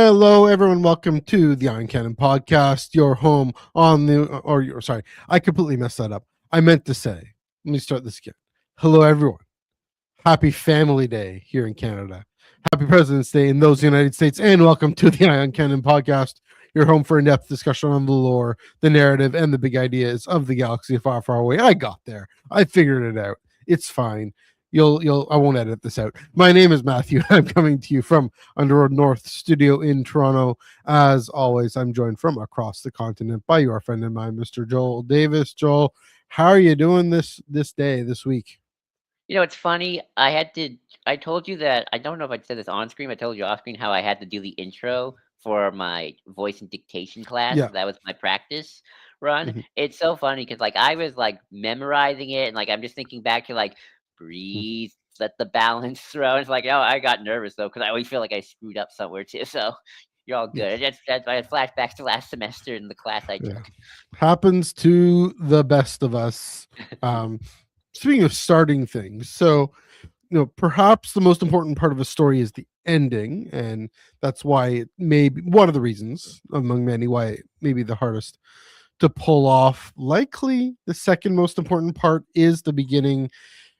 Hello, everyone. Welcome to the Iron Cannon podcast, your home on sorry, I completely messed that up. I meant to say, let me start this again. Hello, everyone. Happy Family Day here in Canada. Happy President's Day in those United States, and welcome to the Iron Cannon podcast, your home for in-depth discussion on the lore, the narrative, and the big ideas of the galaxy far, far away. I got there. I figured it out. It's fine. I won't edit this out. My name is Matthew. I'm coming to you from Underworld North Studio in Toronto. As always, I'm joined from across the continent by your friend and mine, Mr. Joel Davis. Joel, how are you doing this week? It's funny. I told you that I don't know if I said this on screen. I told you off screen how I had to do the intro for my voice and dictation class. Yeah. That was my practice run. Mhm. It's so funny because I was memorizing it, and I'm just thinking back to breathe, let the balance throw. And it's oh, I got nervous though because I always feel like I screwed up somewhere too. So you're all Yes. good. That's I had flashbacks to last semester in the class I Yeah. took. Happens to the best of us. Um, Speaking of starting things, so perhaps the most important part of a story is the ending, and that's why it may be one of the reasons among many why it may be the hardest to pull off. Likely the second most important part is the beginning.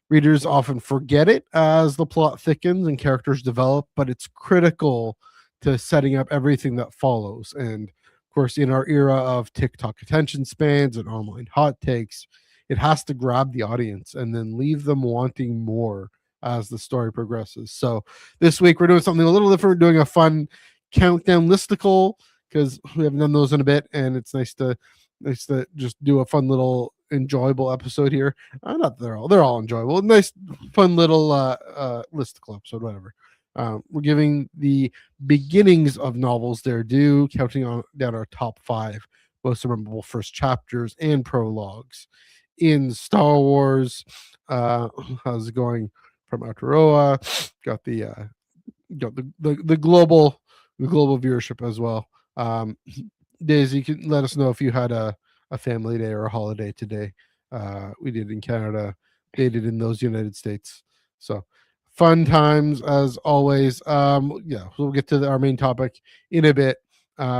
Readers often forget it as the plot thickens and characters develop, but it's critical to setting up everything that follows. And of course, in our era of TikTok attention spans and online hot takes, it has to grab the audience and then leave them wanting more as the story progresses. So this week we're doing something a little different. We're doing a fun countdown listicle because we haven't done those in a bit, and it's nice to just do a fun little enjoyable episode here. Not they're all enjoyable. Nice, fun little listicle episode, whatever. We're giving the beginnings of novels their due, counting on down our top 5 most memorable first chapters and prologues in Star Wars. Uh, how's it going from Aotearoa? Got the global viewership as well. Daisy, you can let us know if you had a family day or a holiday today. We did in Canada. They did in those United States. So fun times as always. Yeah, we'll get to our main topic in a bit.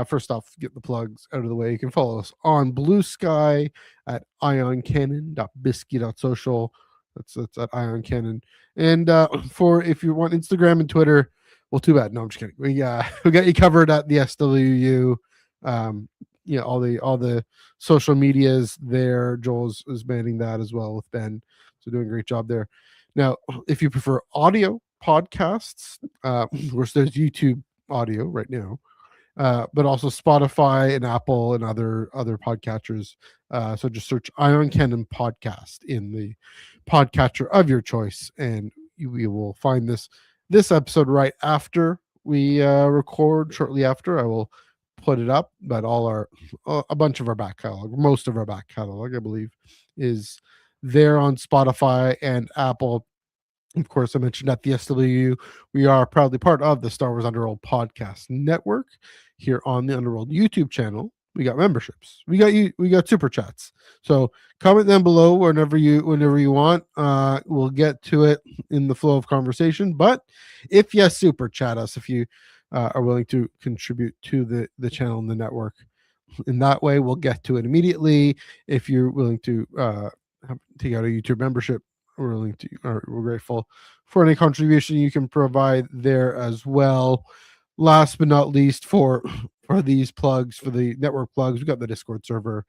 First off, get the plugs out of the way. You can follow us on Blue Sky at ioncannon.bisky.social. That's at Ion Cannon. And for if you want Instagram and Twitter, well, too bad. No, I'm just kidding. We got you covered at the SWU. Um, all the social medias there. Joel's is manning that as well with Ben, so doing a great job there. Now, if you prefer audio podcasts, of course, there's YouTube audio right now, but also Spotify and Apple and other podcatchers. So just search Ion Cannon Podcast in the podcatcher of your choice, and you will find this episode right after we record. Shortly after, I will put it up. But a bunch of our back catalog, most of our back catalog, I believe, is there on Spotify and Apple. Of course, I mentioned at the SWU, we are proudly part of the Star Wars Underworld podcast network here on the Underworld YouTube channel. We got memberships. We got super chats. So comment down below whenever you want. We'll get to it in the flow of conversation. But if you super chat us, if you are willing to contribute to the channel and the network, in that way, we'll get to it immediately. If you're willing to take out a YouTube membership, we're grateful for any contribution you can provide there as well. Last but not least, for these plugs, for the network plugs, we got the Discord server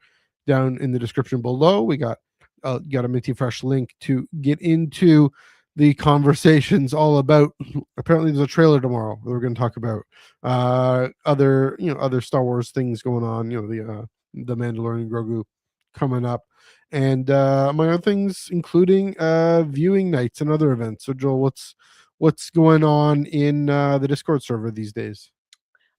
down in the description below. We got a minty fresh link to get into the conversations all about. Apparently there's a trailer tomorrow that we're going to talk about other Star Wars things going on, the Mandalorian, Grogu coming up, and among other things, including viewing nights and other events. So, Joel, what's going on in the Discord server these days?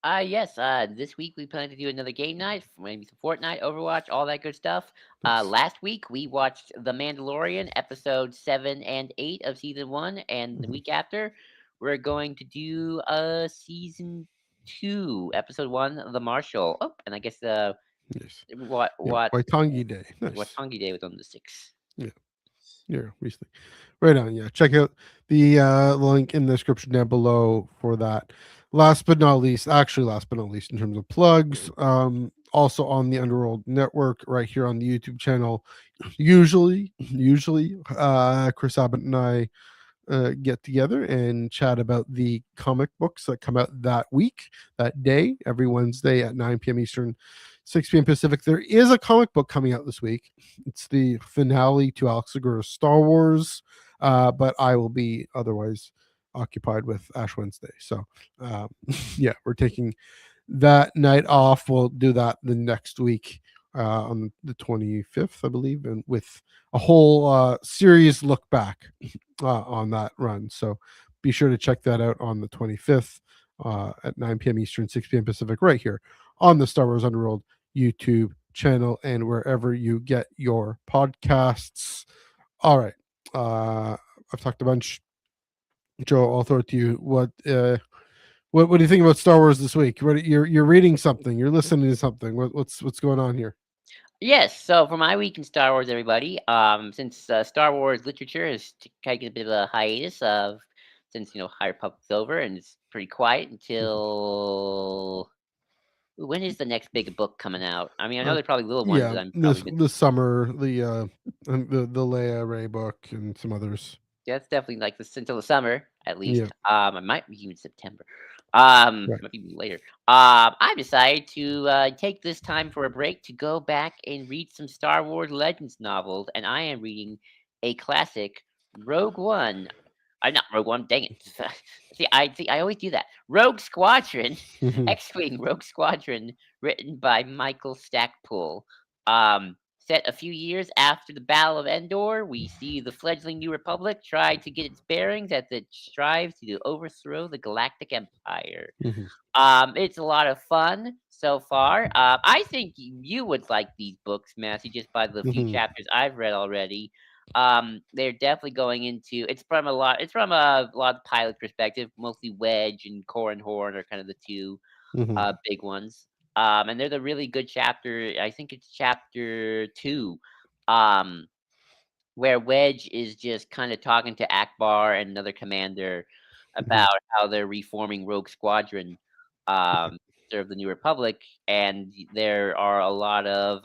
Yes. This week we plan to do another game night, maybe some Fortnite, Overwatch, all that good stuff. Nice. Last week we watched The Mandalorian, episode 7 and 8 of season 1, and the Mhm. week after we're going to do season 2, episode 1, The Marshal. Oh, and I guess Yes. what Yeah. what Waitangi Day. what Nice. Tongi Day was on the 6th. Yeah. Yeah. Recently. Right on. Yeah. Check out the link in the description down below for that. last but not least, actually last but not least in terms of plugs, also on the Underworld Network right here on the YouTube channel. Usually, Chris Abbott and I get together and chat about the comic books that come out that week, that day, every Wednesday at 9 p.m. Eastern, 6 p.m. Pacific. There is a comic book coming out this week. It's the finale to Alex Segura's Star Wars, but I will be otherwise occupied with Ash Wednesday. So, yeah, we're taking that night off. We'll do that the next week on the 25th, I believe, and with a whole series look back on that run. So be sure to check that out on the 25th at 9 p.m. Eastern, 6 p.m. Pacific, right here on the Star Wars Underworld YouTube channel and wherever you get your podcasts. All right. I've talked a bunch. Joe, I'll throw it to you. What do you think about Star Wars this week? You're reading something, you're listening to something. What's going on here? Yes, so for my week in Star Wars, everybody, since Star Wars literature has taken a bit of a hiatus since High Republic's over and it's pretty quiet Mhm. until when is the next big book coming out? I mean, I know Uh, there's probably little ones yeah, that I'm probably this summer, the Leia Ray book and some others. that's definitely like this until the summer at Yeah, least. It might be even September. right. Might be even later. I decided to take this time for a break to go back and read some Star Wars Legends novels, and I am reading a classic, Rogue One. I not Rogue One. Dang it! See, I always do that. Rogue Squadron, Mhm, X-wing Rogue Squadron, written by Michael Stackpole. Set a few years after the Battle of Endor, we see the fledgling New Republic try to get its bearings as it strives to overthrow the Galactic Empire. mhm, It's a lot of fun so far. I think you would like these books, Matthew, just by the few mhm, chapters I've read already. They're definitely going into. It's from a lot. It's from a lot of pilot perspective. Mostly Wedge and Core and Horn are kind of the two mhm, big ones. And there's a really good chapter. I think it's chapter 2. Um, where Wedge is just kind of talking to Akbar and another commander mhm, about how they're reforming Rogue Squadron, to serve the New Republic, and there are a lot of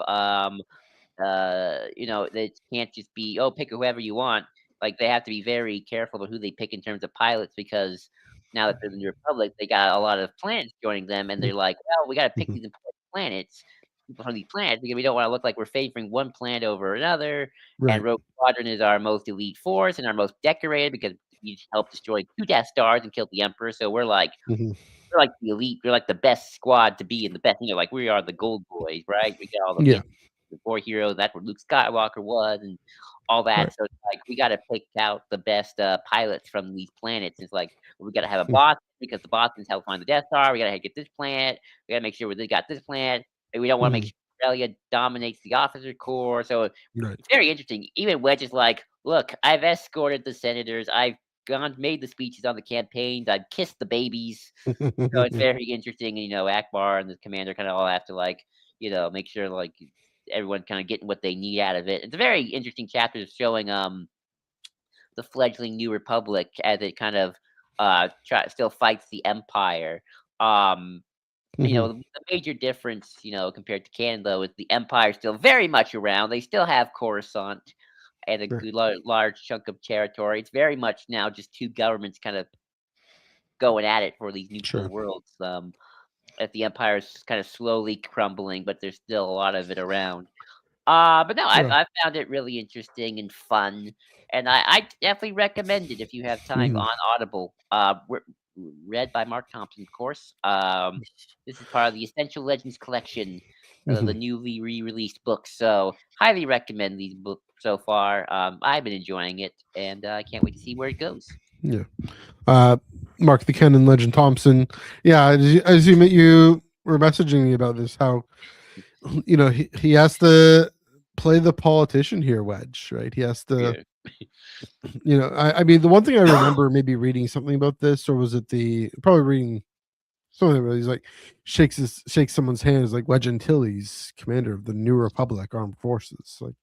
they can't just be, "Oh, pick whoever you want." Like, they have to be very careful about who they pick in terms of pilots because now that they're the New Republic, they got a lot of planets joining them, and mhm, they're like, "Well, we gotta pick mhm. these important planets, people from these planets, because we don't wanna look like we're favoring one planet over another." And Right. Rogue Squadron is our most elite force and our most decorated because we helped destroy 2 Death Stars and killed the Emperor, so Mhm, we're like the elite. We're like the best squad to be in the best. Like we are the gold boys, right? We got all the yeah. war heroes. That's what Luke Skywalker was, and all that. Right. So it's like we got to pick out the best pilots from these planets. It's like we got to have a Mm, boss because the Boston's help find the Death Star. We got to get this planet. We got to make sure we got this planet. And we don't want to make mhm, sure Australia dominates the officer corps. So right. it's very interesting. Even Wedge is like, look, I've escorted the senators. I've gone made the speeches on the campaigns. I've kissed the babies. So it's very interesting, Akbar and the commander kinda all have to, like, make sure, like, everyone kinda getting what they need out of it. It's a very interesting chapter showing, the fledgling New Republic as it kind of, still fights the Empire. Um, Mhm, the major difference, compared to Canon, though, is the Empire is still very much around. They still have Coruscant and a right. good large chunk of territory. It's very much now just 2 governments kind of going at it for these neutral Sure. worlds. As the empire's kind of slowly crumbling, but there's still a lot of it around. But no, I've Yeah. I've found it really interesting and fun, and I definitely recommend it if you have time Mhm. on Audible. Read by Mark Thompson, of course. This is part of the Essential Legends collection, the Mhm. newly re-released books. So highly recommend these books so far. I've been enjoying it, and I can't wait to see where it goes. Yeah. Uh, Mark the Canon Legend Thompson. Yeah, as you were messaging me about this, how he has to play the politician here, Wedge. Right? He has to. Yeah. I mean, the one thing I remember maybe reading something about this, or was it the probably reading something about he's like shakes someone's hand is like Wedge Antilles, commander of the New Republic Armed Forces, like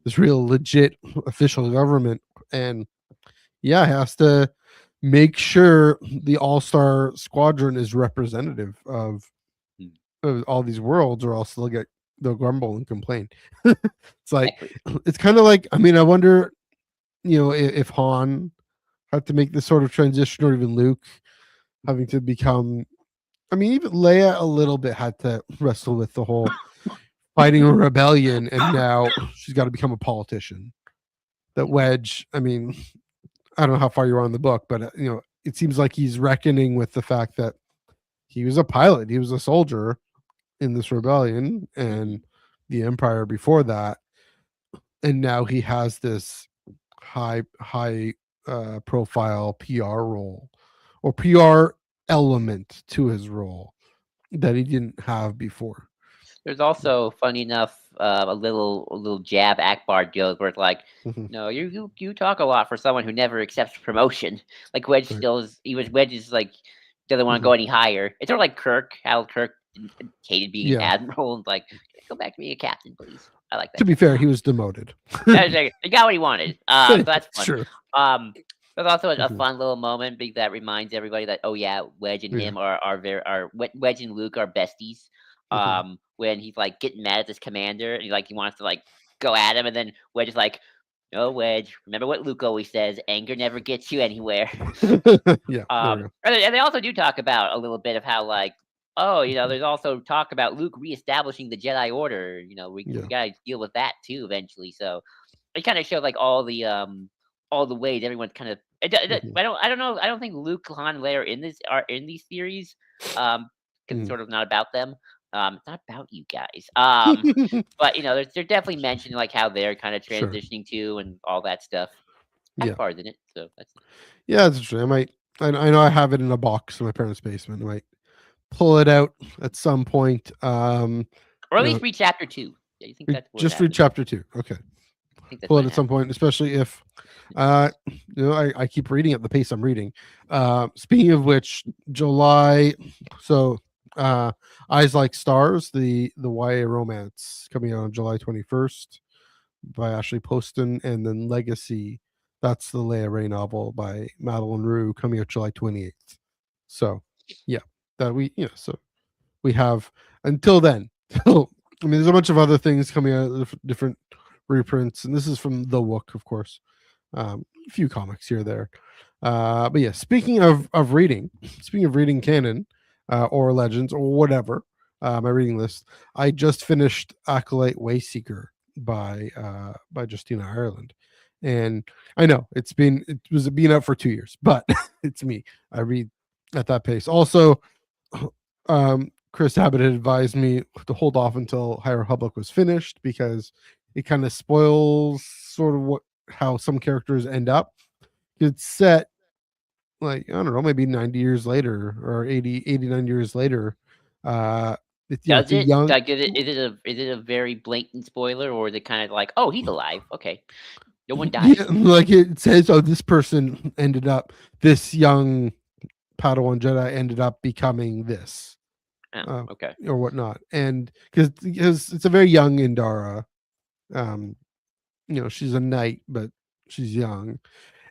this real legit official government, and yeah, has to. make sure the all-star squadron is representative Mm, of all these worlds, or else they'll grumble and complain. It's like exactly. it's kind of like, I mean, I wonder, if Han had to make this sort of transition, or even Luke having to become. I mean, even Leia a little bit had to wrestle with the whole fighting a rebellion, and now she's got to become a politician. That Mhm. Wedge, I mean, I don't know how far you are in the book, but it seems like he's reckoning with the fact that he was a pilot, he was a soldier in this rebellion and Mhm. the Empire before that, and now he has this high profile PR role, or PR element to his role that he didn't have before. There's also, funny enough, a little jab Akbar joke where it's like, Mhm. "No, you talk a lot for someone who never accepts promotion." Like Wedge Right. still is, Wedge is like doesn't want to Mhm. go any higher. It's sort of like Kirk, how Kirk hated being an Yeah. admiral and like, "Go back to being a captain, please." I like To that be joke. fair, he was demoted. Yeah, it's like, he got what he wanted. So that's fun. Sure. Um, there's also a Mhm. fun little moment that reminds everybody that, oh yeah, Wedge and Yeah. him are very are Wedge and Luke are besties. Mhm. When he's like getting mad at this commander and he wants to like go at him, and then Wedge is like, "No, Wedge. Remember what Luke always says: anger never gets you anywhere." Yeah, there we go. And they also do talk about a little bit of how like, oh, there's also talk about Luke reestablishing the Jedi Order. We Yeah. gotta deal with that too eventually. So it kind of showed like all the ways everyone's kind of. Mhm. I don't know. I don't think Luke, Han, and Leia are in these theories, because it's Mhm. sort of not about them. It's not about you guys. But they're definitely mentioning like how they're kind of Sure. transitioning to and all that stuff. Yeah. Akbar's in it, so that's Yeah, that's true. I know I have it in a box in my parents' basement. I might pull it out at some point. or at You know, least read chapter 2. Yeah, you think that's where it just read happens. chapter 2. Okay. I think that's Pull when it it at some happens. point, especially if I keep reading at the pace I'm reading. Speaking of which, July, so uh Eyes Like Stars, the YA romance, coming out on July 21st by Ashley Poston, and then Legacy, that's the Leia Ray novel by Madeline Rue, coming out July 28th. So yeah, that so we have until then. So, I mean, there's a bunch of other things coming out, different reprints, and this is from The Wook, of course. A few comics here or there. But yeah, speaking of reading, speaking of reading canon, or legends, or whatever, my reading list, I just finished Acolyte Wayseeker by Justina Ireland. And I know it was being out for 2 years, but it's me. I read at that pace. Also, Chris Abbott had advised me to hold off until High Republic was finished, because it kind of spoils sort of how some characters end up. It's set, like, I don't know, maybe 90 years later, or 89 years later. Uh Does it's a it? young. Like, is it a very blatant spoiler, or is it kind of like, oh, he's alive? Okay, no one Yeah, dies. like it says, oh, this person ended up, this young Padawan Jedi ended up becoming this, Oh, uh, okay. or whatnot. And because it's a very young Indara. um she's a knight, but she's young.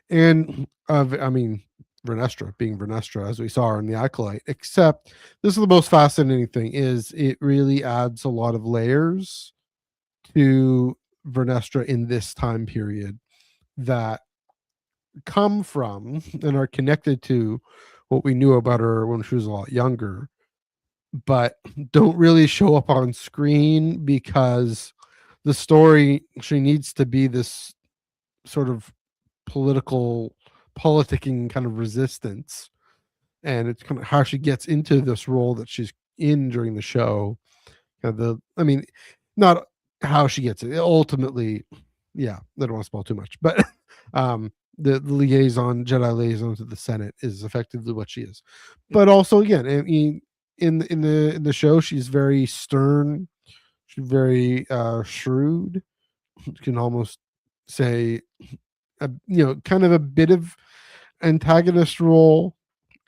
And I mean, Vernestra being Vernestra, as we saw her in the Acolyte. Except this is the most fascinating thing: is it really adds a lot of layers to Vernestra in this time period that come from and are connected to what we knew about her when she was a lot younger, but don't really show up on screen, because the story, she needs to be this sort of political politicking kind of resistance, and it's kind of how she gets into this role that she's in during the show. I mean, not how she gets it ultimately. Yeah, I don't want to spoil too much, but the liaison, Jedi liaison to the Senate, is effectively what she is. But also, again, I mean, in the show, she's very stern. She's very shrewd. You can almost say kind of a bit of antagonist role,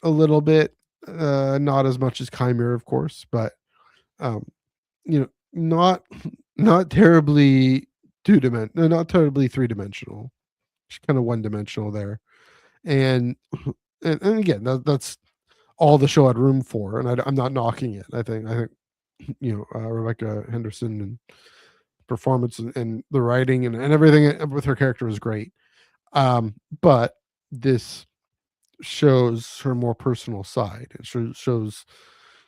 a little bit, not as much as Chimera, of course, but um, not terribly not terribly three-dimensional. Just kind of one-dimensional there. And and again, that's all the show had room for, and I'm not knocking it. I think Rebecca Henderson and performance and the writing and everything with her character is great. But this shows her more personal side. It shows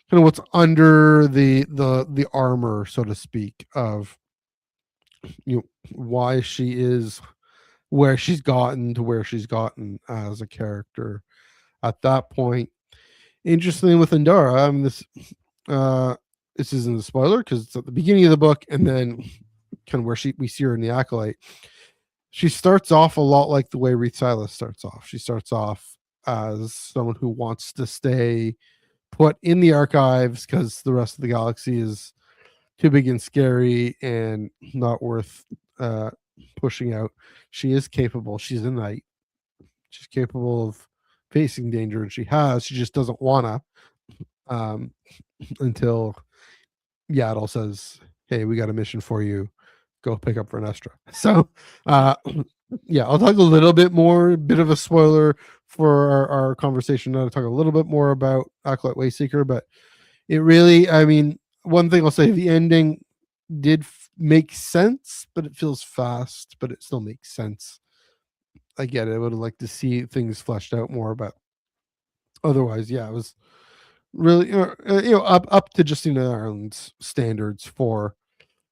kind of what's under the armor, so to speak, of why she is where she's gotten to where she's gotten as a character at that point. Interestingly, with Endara, I mean, uh, this isn't a spoiler because it's at the beginning of the book, and then kind of where we see her in the Acolyte. She starts off a lot like the way Reith Silas starts off. She starts off as someone who wants to stay put in the archives because the rest of the galaxy is too big and scary and not worth pushing out. She is capable. She's a knight. She's capable of facing danger, and she just doesn't wanna until Yaddle says, "Hey, we got a mission for you. Go pick up Vernestra." So, yeah, I'll talk a little bit more, bit of a spoiler for our conversation. I'll talk a little bit more about Acolyte Wayseeker, but it really, I mean, one thing I'll say, the ending did make sense, but it feels fast, but it still makes sense. I get it. I would have liked to see things fleshed out more, but otherwise, yeah, it was really up to Justina Ireland's standards for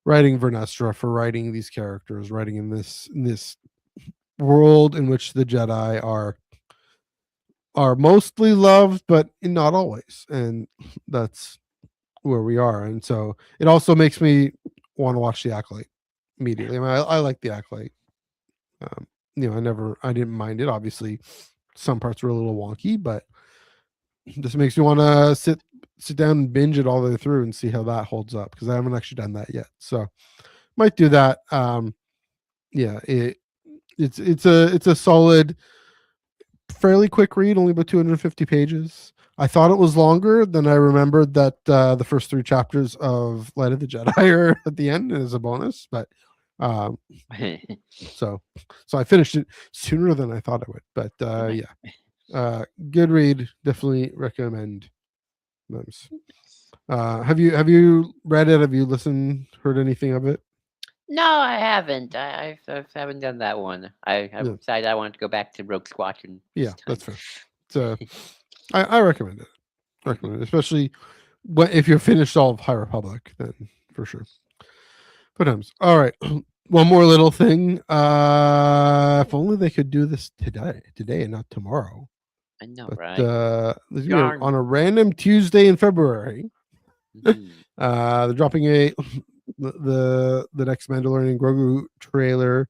writing Vernestra, for writing these characters, writing in this world in which the Jedi are mostly loved, but not always, and that's where we are. And so it also makes me want to watch the Acolyte immediately. I mean, I like the Acolyte. Um, I didn't mind it. Obviously, some parts were a little wonky, but this makes me want to sit down and binge it all the way through and see how that holds up because I haven't actually done that yet. So might do that. Yeah, it's a solid, fairly quick read, only about 250 pages. I thought it was longer, then I remembered that the first 3 chapters of Light of the Jedi are at the end as a bonus, but um, so I finished it sooner than I thought I would. But yeah, good read, definitely recommend. Nice. Have you read it? Have you heard anything of it? No, I haven't. I haven't done that one. I Yeah, decided I wanted to go back to Rogue Squadron this yeah, time. that's fair. So I recommend it. Recommend it, especially if you're finished all of High Republic, then for sure. But all right. One more little thing. If only they could do this today and not tomorrow. I know, But right? on Darn. a random Tuesday in February, Mhm. they're dropping the next Mandalorian Grogu trailer,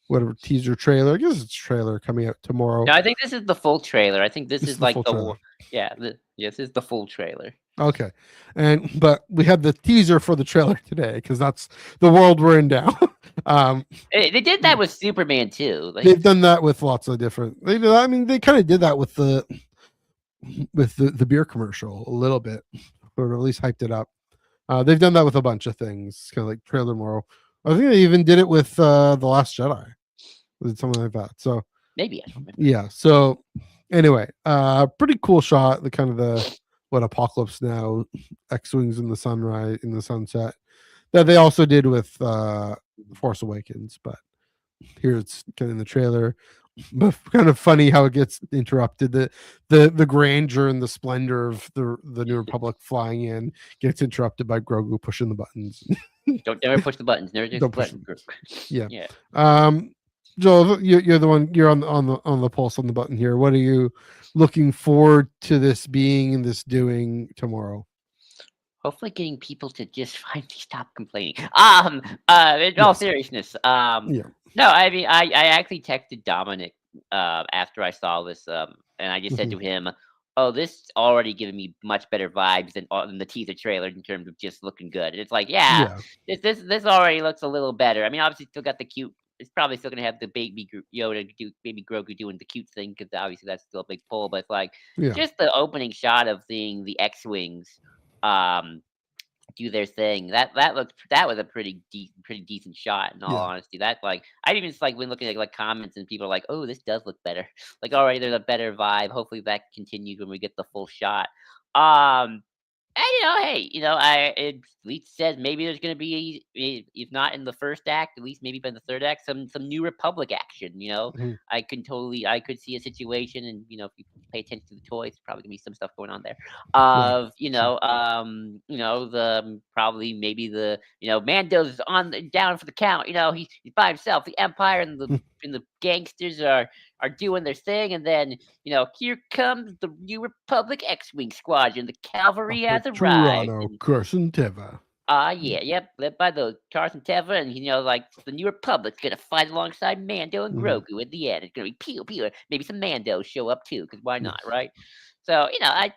whatever teaser trailer. I guess it's trailer coming out tomorrow. No, I think this is the full trailer. I think this This is is the like full trailer. yeah, yes, this is the full trailer. Okay, but we had the teaser for the trailer today because that's the world we're in now. um, They did that with Superman too. Like, they've done that with lots of different. I mean, they kind of did that with the beer commercial a little bit, or at least hyped it up. They've done that with a bunch of things, kind of like trailer moral. I think they even did it with the Last Jedi, did something like that. So maybe I don't remember. yeah. So anyway, pretty cool shot. The kind of the what Apocalypse Now, X-wings in the sunrise in the sunset that they also did with Force Awakens, but here it's kind of in the trailer. But kind of funny how it gets interrupted. The grandeur and the splendor of the New Republic flying in gets interrupted by Grogu pushing the buttons. Don't never push the buttons. Never just Don't push button them. group. Yeah. Yeah. Joel, you're the one. You're on the pulse on the button here. What are you looking forward to this being and this doing tomorrow? Hopefully getting people to just finally stop complaining. In all Yes. seriousness, Yeah. no, I mean, I actually texted Dominic, after I saw this, and I just said Hmm. to him, "Oh, this already giving me much better vibes than the teaser trailer in terms of just looking good." And it's like, yeah, Yeah. this already looks a little better. I mean, obviously, still got the cute. It's probably still gonna have the baby Yoda baby Grogu doing the cute thing because obviously that's still a big pull. But it's like Yeah. just the opening shot of seeing the X wings, um do their thing. That was a pretty decent shot. In all Yeah. honesty, that like I even just like when looking at like comments and people are like, "Oh, this does look better." Like already there's a better vibe. Hopefully that continues when we get the full shot. Um, and hey, it at least says maybe there's gonna be, if not in the first act, at least maybe by the third act, some New Republic action. Mhm. I could see a situation, and if you pay attention to the toys, probably gonna be some stuff going on there. Yeah. Of Sure. the probably maybe the Mando's down for the count. He's by himself. The Empire and the gangsters are doing their thing, and then here comes the New Republic X-wing squadron. The cavalry has arrived, Toronto and Carson Teva. yeah, yep, led by the Carson Teva, and like the New Republic's gonna fight alongside Mando and Mhm. Grogu at the end. It's gonna be pew pew. Maybe some Mandos show up too, because why not, Yes. right? So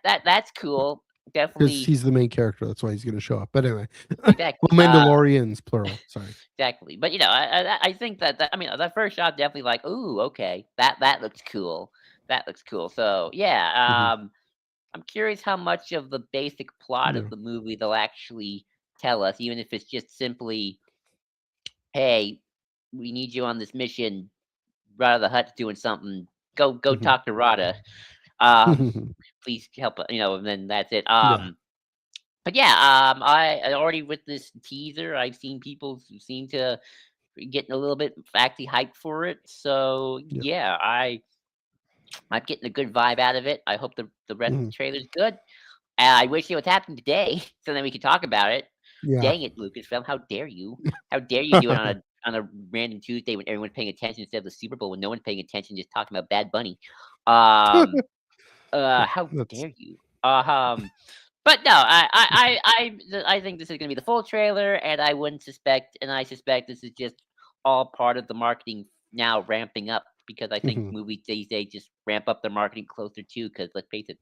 that's cool. Because Definitely, he's the main character. That's why he's going to show up. But anyway, well, exactly. Mandalorians plural. Sorry. Exactly. But I think that I mean that first shot definitely like, ooh, okay, that looks cool. That looks cool. So Hmm. yeah, I'm curious how much of the basic plot of Yeah. the movie they'll actually tell us, even if it's just simply, hey, we need you on this mission. Rada the Hutt's doing something. Go Hmm. talk to Rada. Um, please help. And then that's it. Yeah. But yeah, I already with this teaser, I've seen people who seem to be getting a little bit actually hyped for it. So Yeah. yeah, I'm getting a good vibe out of it. I hope the rest of Hmm. the trailer's good. I wish it was happening today, so then we could talk about it. Yeah. Dang it, Lucasfilm! How dare you? How dare you do it on a random Tuesday when everyone's paying attention instead of the Super Bowl when no one's paying attention, just talking about Bad Bunny. Um, how That's. dare you? But no, I think this is gonna be the full trailer, and I suspect this is just all part of the marketing now ramping up, because I think Mhm. movies these days just ramp up their marketing closer too. Because let's face it,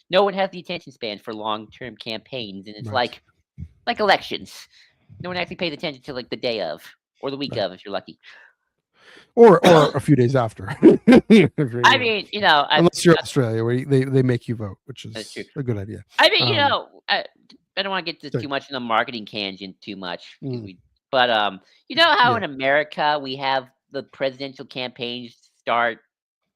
no one has the attention span for long term campaigns, and it's Right. like elections. No one actually pays attention to like the day of or the week Right. of if you're lucky. Or a few days after, if you're, I mean, unless you're Australia, where they make you vote, which that's true. is a good idea. I mean, Um, I don't want to get sorry. too much in the marketing tangent too much because Mm, but you know how yeah. in America we have the presidential campaigns start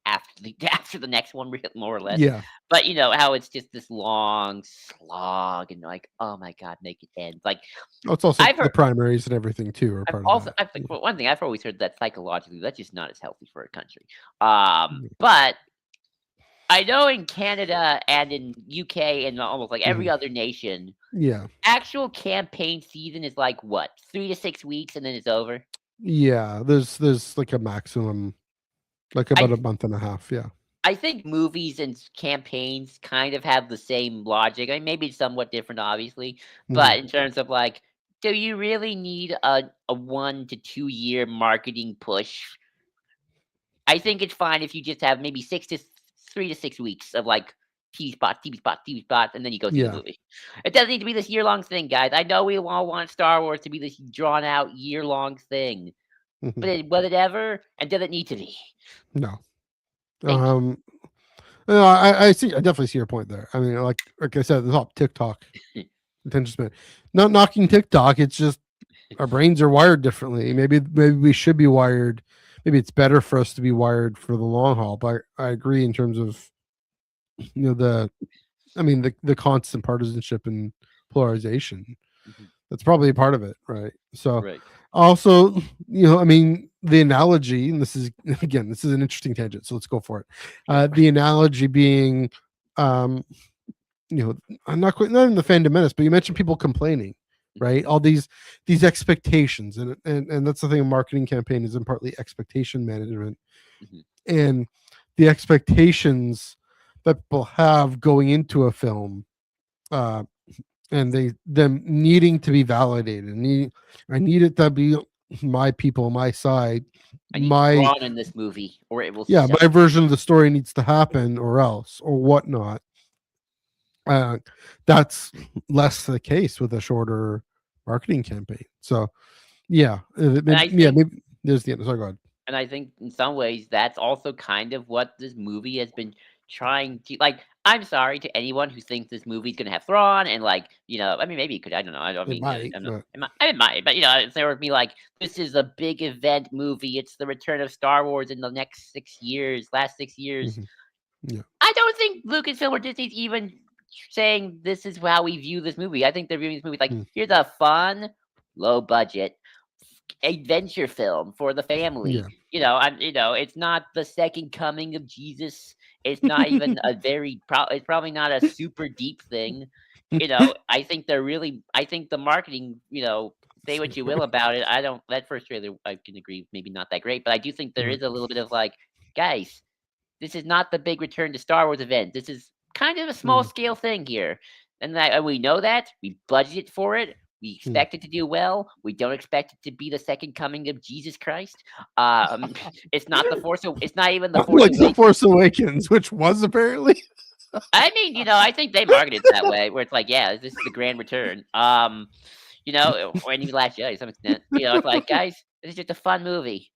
after the after the next one, more or less. Yeah. But how it's just this long slog, and like, oh my god, make it end. Like Oh, it's also I've the heard, primaries and everything too are part of that. I think, well, one thing I've always heard that psychologically that's just not as healthy for a country. Yeah. But I know in Canada and in UK and almost like every Mhm. other nation, Yeah. actual campaign season is like what, 3 to 6 weeks, and then it's over? Yeah. There's like a maximum, like I about a th month and a half. Yeah. I think movies and campaigns kind of have the same logic. I mean, maybe it's somewhat different, obviously, Hmm. but in terms of like, do you really need a 1 to 2 year marketing push? I think it's fine if you just have maybe 3 to 6 weeks of like TV spots, and then you go see the Yeah. movie. It doesn't need to be this year long thing, guys. I know we all want Star Wars to be this drawn out year long thing, Hmm. but was it ever? And does it need to be? No. Thank you. Um. No, I see. I definitely see your point there. I mean, like I said, the top TikTok attention span. Not knocking TikTok. It's just our brains are wired differently. Maybe we should be wired. Maybe it's better for us to be wired for the long haul. But I agree in terms of the I mean the constant partisanship and polarization. Mhm. That's probably a part of it, right? So Right. also, I mean, the analogy, and this is again, this is an interesting tangent, so let's go for it. Go for it. The analogy being, um, I'm not in the fandom menace, but you mentioned people complaining, Mhm. right? All these expectations, and that's the thing. A marketing campaign is in partly expectation management, Mhm. and the expectations that people have going into a film, uh, and them needing to be validated. I need it to be my people, my side, I need my Thrawn in this movie, or it will yeah, suck. my version of the story needs to happen, or else, or whatnot. Uh, that's less the case with a shorter marketing campaign. So yeah, And I yeah, think maybe there's the end. Sorry, go ahead. And I think in some ways that's also kind of what this movie has been trying to like. I'm sorry to anyone who thinks this movie's gonna have Thrawn and, like, I mean, maybe it could, I don't know, I don't It mean, I might, don't know. but It might, but, if there would be like, "This is a big event movie, it's the return of Star Wars in the next 6 years, last 6 years." mhm, yeah, I don't think Lucasfilm or Disney's even saying, "This is how we view this movie." I think they're viewing this movie like, mm, "Here's a fun, low budget adventure film for the family." yeah, It's not the second coming of Jesus. It's not even a it's probably not a super deep thing. I think the marketing, say what you will about it. I don't that first trailer, I can agree, maybe not that great, but I do think there right, is a little bit of like, guys, this is not the big return to Star Wars event. This is kind of a small mm, scale thing here. And we know that. We budgeted for it. We mm. expect it to do well. We don't expect it to be the second coming of Jesus Christ. It's not it's not even the Force Like the Awakens. Force Awakens, which was apparently. I mean, I think they market it that way, where it's like, yeah, this is the grand return. Or even Last Jedi to some extent. It's like, guys, this is just a fun movie.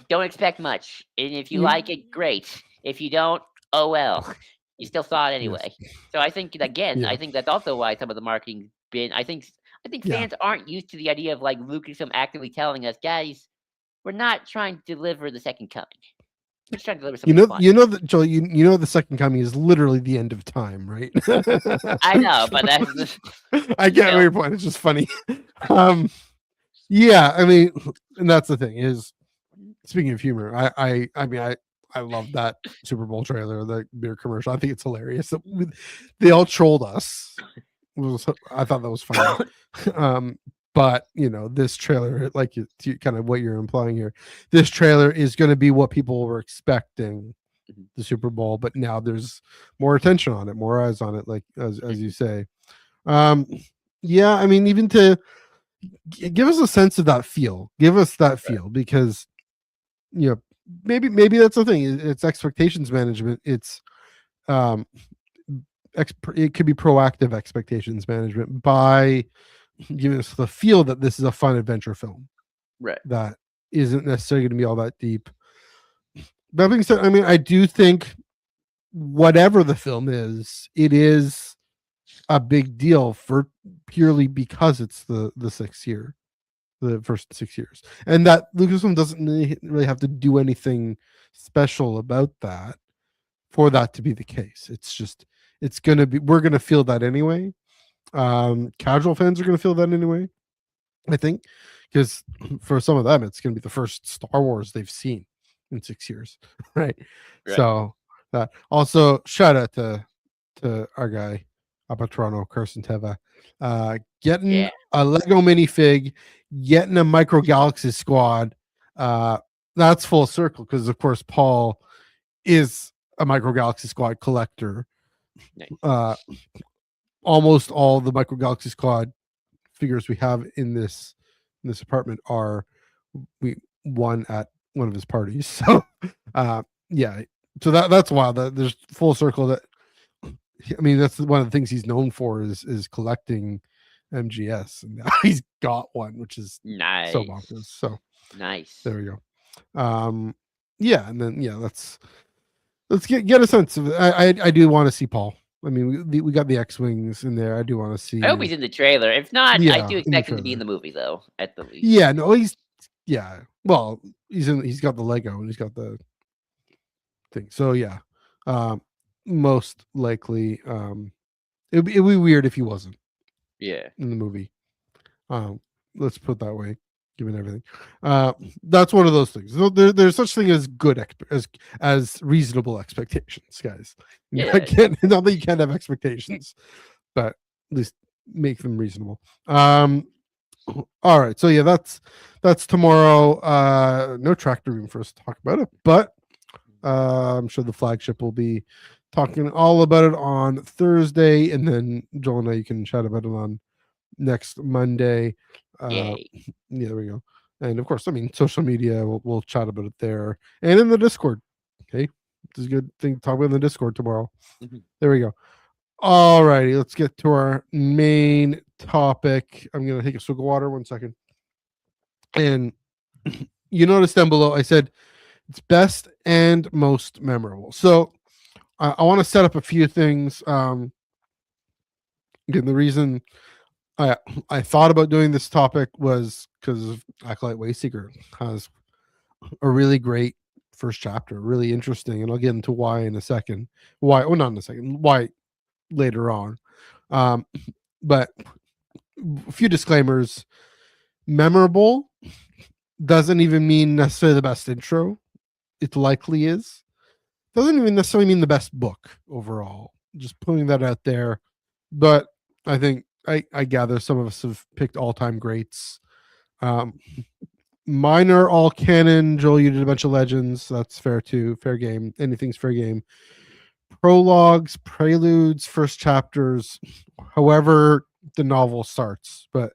Don't expect much, and if you You, like it, great. If you don't, oh well. You still saw it yes, anyway. So I think, again, yeah, I think that's also why some of the marketing's been. I think yeah. fans aren't used to the idea of like Lucasfilm actively telling us, guys, we're not trying to deliver the second coming. We're just trying to deliver something fun. You know that Joel. You know the second coming is literally the end of time, right? I know, but that's just I get still your point. It's just funny. Um, yeah, I mean, and that's the thing is, speaking of humor, I love that Super Bowl trailer, the beer commercial. I think it's hilarious. They all trolled us. I thought that was funny. But this trailer, like kind of what you're implying here, this trailer is going to be what people were expecting Mhm, the Super Bowl, but now there's more attention on it, more eyes on it, like as you mhm, say. Um, yeah, I mean, even to give us a sense of that feel, give us that right, feel, because you know maybe that's the thing. It's expectations management. It's um, it could be proactive expectations management by giving us the feel that this is a fun adventure film right, that isn't necessarily going to be all that deep. That being said, I mean, I do think whatever the film is, it is a big deal for purely because it's the sixth year, the first 6 years, and that Lucasfilm doesn't really have to do anything special about that for that to be the case. It's just it's gonna be we're gonna feel that anyway. Casual fans are gonna feel that anyway. I think because for some of them, it's gonna be the first Star Wars they've seen in 6 years, right? right. So that also shout out to our guy Apatrono Carson Teva, getting Yeah, a Lego minifig, getting a Micro Galaxy Squad. That's full circle because of course Paul is a Micro Galaxy Squad collector. nice. Uh, Almost all the Micro Galaxy Squad figures we have in this apartment are we won at one of his parties. So uh yeah. So that's wild. That there's full circle that I mean that's one of the things he's known for is collecting MGS and now he's got one, which is so bonkers. Nice. So there Nice. we go. Yeah, and then yeah, let's get a sense of it. I do want to see Paul. I mean, we got the X Wings in there. I do want to I hope see, he's in the trailer. If not, I yeah, do in the expect him to be in trailer. the movie, though, at the least. Yeah, no, yeah. Well, he's got the Lego and he's got the thing. So yeah, um, most likely, it'd be weird if he wasn't Yeah. in the movie. Um, let's put it that way, given everything. Uh, that's one of those things. There's such thing as as reasonable expectations, guys. Yeah. Not that you can't have expectations, but at least make them reasonable. All right, so yeah, that's tomorrow. No tractor room for us to talk about it, but I'm sure the flagship will be talking all about it on Thursday, and then Joel and I you can chat about it on next Monday. Uh, Yay. yeah, there we go. And of course, I mean, social media, we'll chat about it there and in the Discord. Okay, this is a good thing to talk about in the Discord tomorrow. Mhm. There we go. All righty, let's get to our main topic. I'm gonna take a swig of water. 1 second. And you noticed down below, I said it's best and most memorable. So I want to set up a few things. Again, the reason I I thought about doing this topic was because Acolyte Wayseeker has a really great first chapter, really interesting, and I'll get into why in a second. Why? Oh, not in a second. Why later on. Um, but a few disclaimers. Memorable doesn't even mean necessarily the best intro. It likely is. Doesn't even necessarily mean the best book overall. Just putting that out there. But I think I gather some of us have picked all time greats. Um, Mine are all canon. Joel, you did a bunch of legends. That's fair too. Fair game. Anything's fair game. Prologues, preludes, first chapters, however the novel starts. But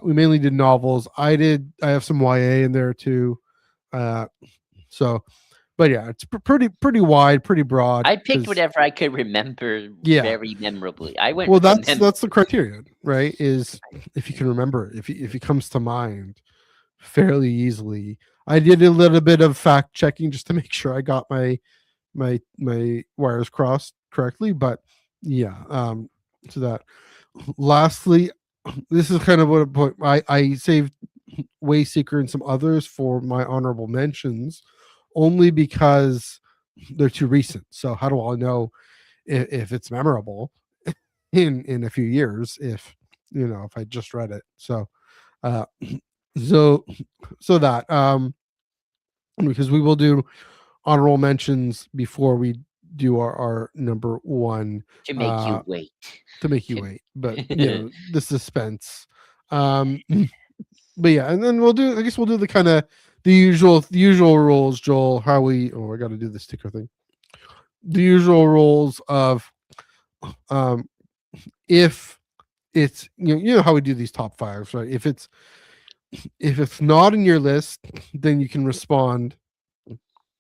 we mainly did novels. I have some YA in there too. Uh, so, but yeah, it's pretty wide, pretty broad. I picked Because whatever I could remember yeah, very memorably. I went well, with the that's the criterion, right? Is if you can remember it, if it comes to mind fairly easily. I did a little bit of fact checking just to make sure I got my wires crossed correctly, but yeah. So that. Lastly, this is kind of what a point I saved Wayseeker and some others for my honorable mentions, only because they're too recent. So how do I know if it's memorable in a few years if if I just read it? So uh so that because we will do honorable mentions before we do our number one to make uh you wait. to make you To wait, but the suspense. um but yeah, and then I guess we'll do the kind of the usual rules, Joel. How we I gotta do this sticker thing. The usual rules of um if it's you know how we do these top fives, right? If it's not in your list, then you can respond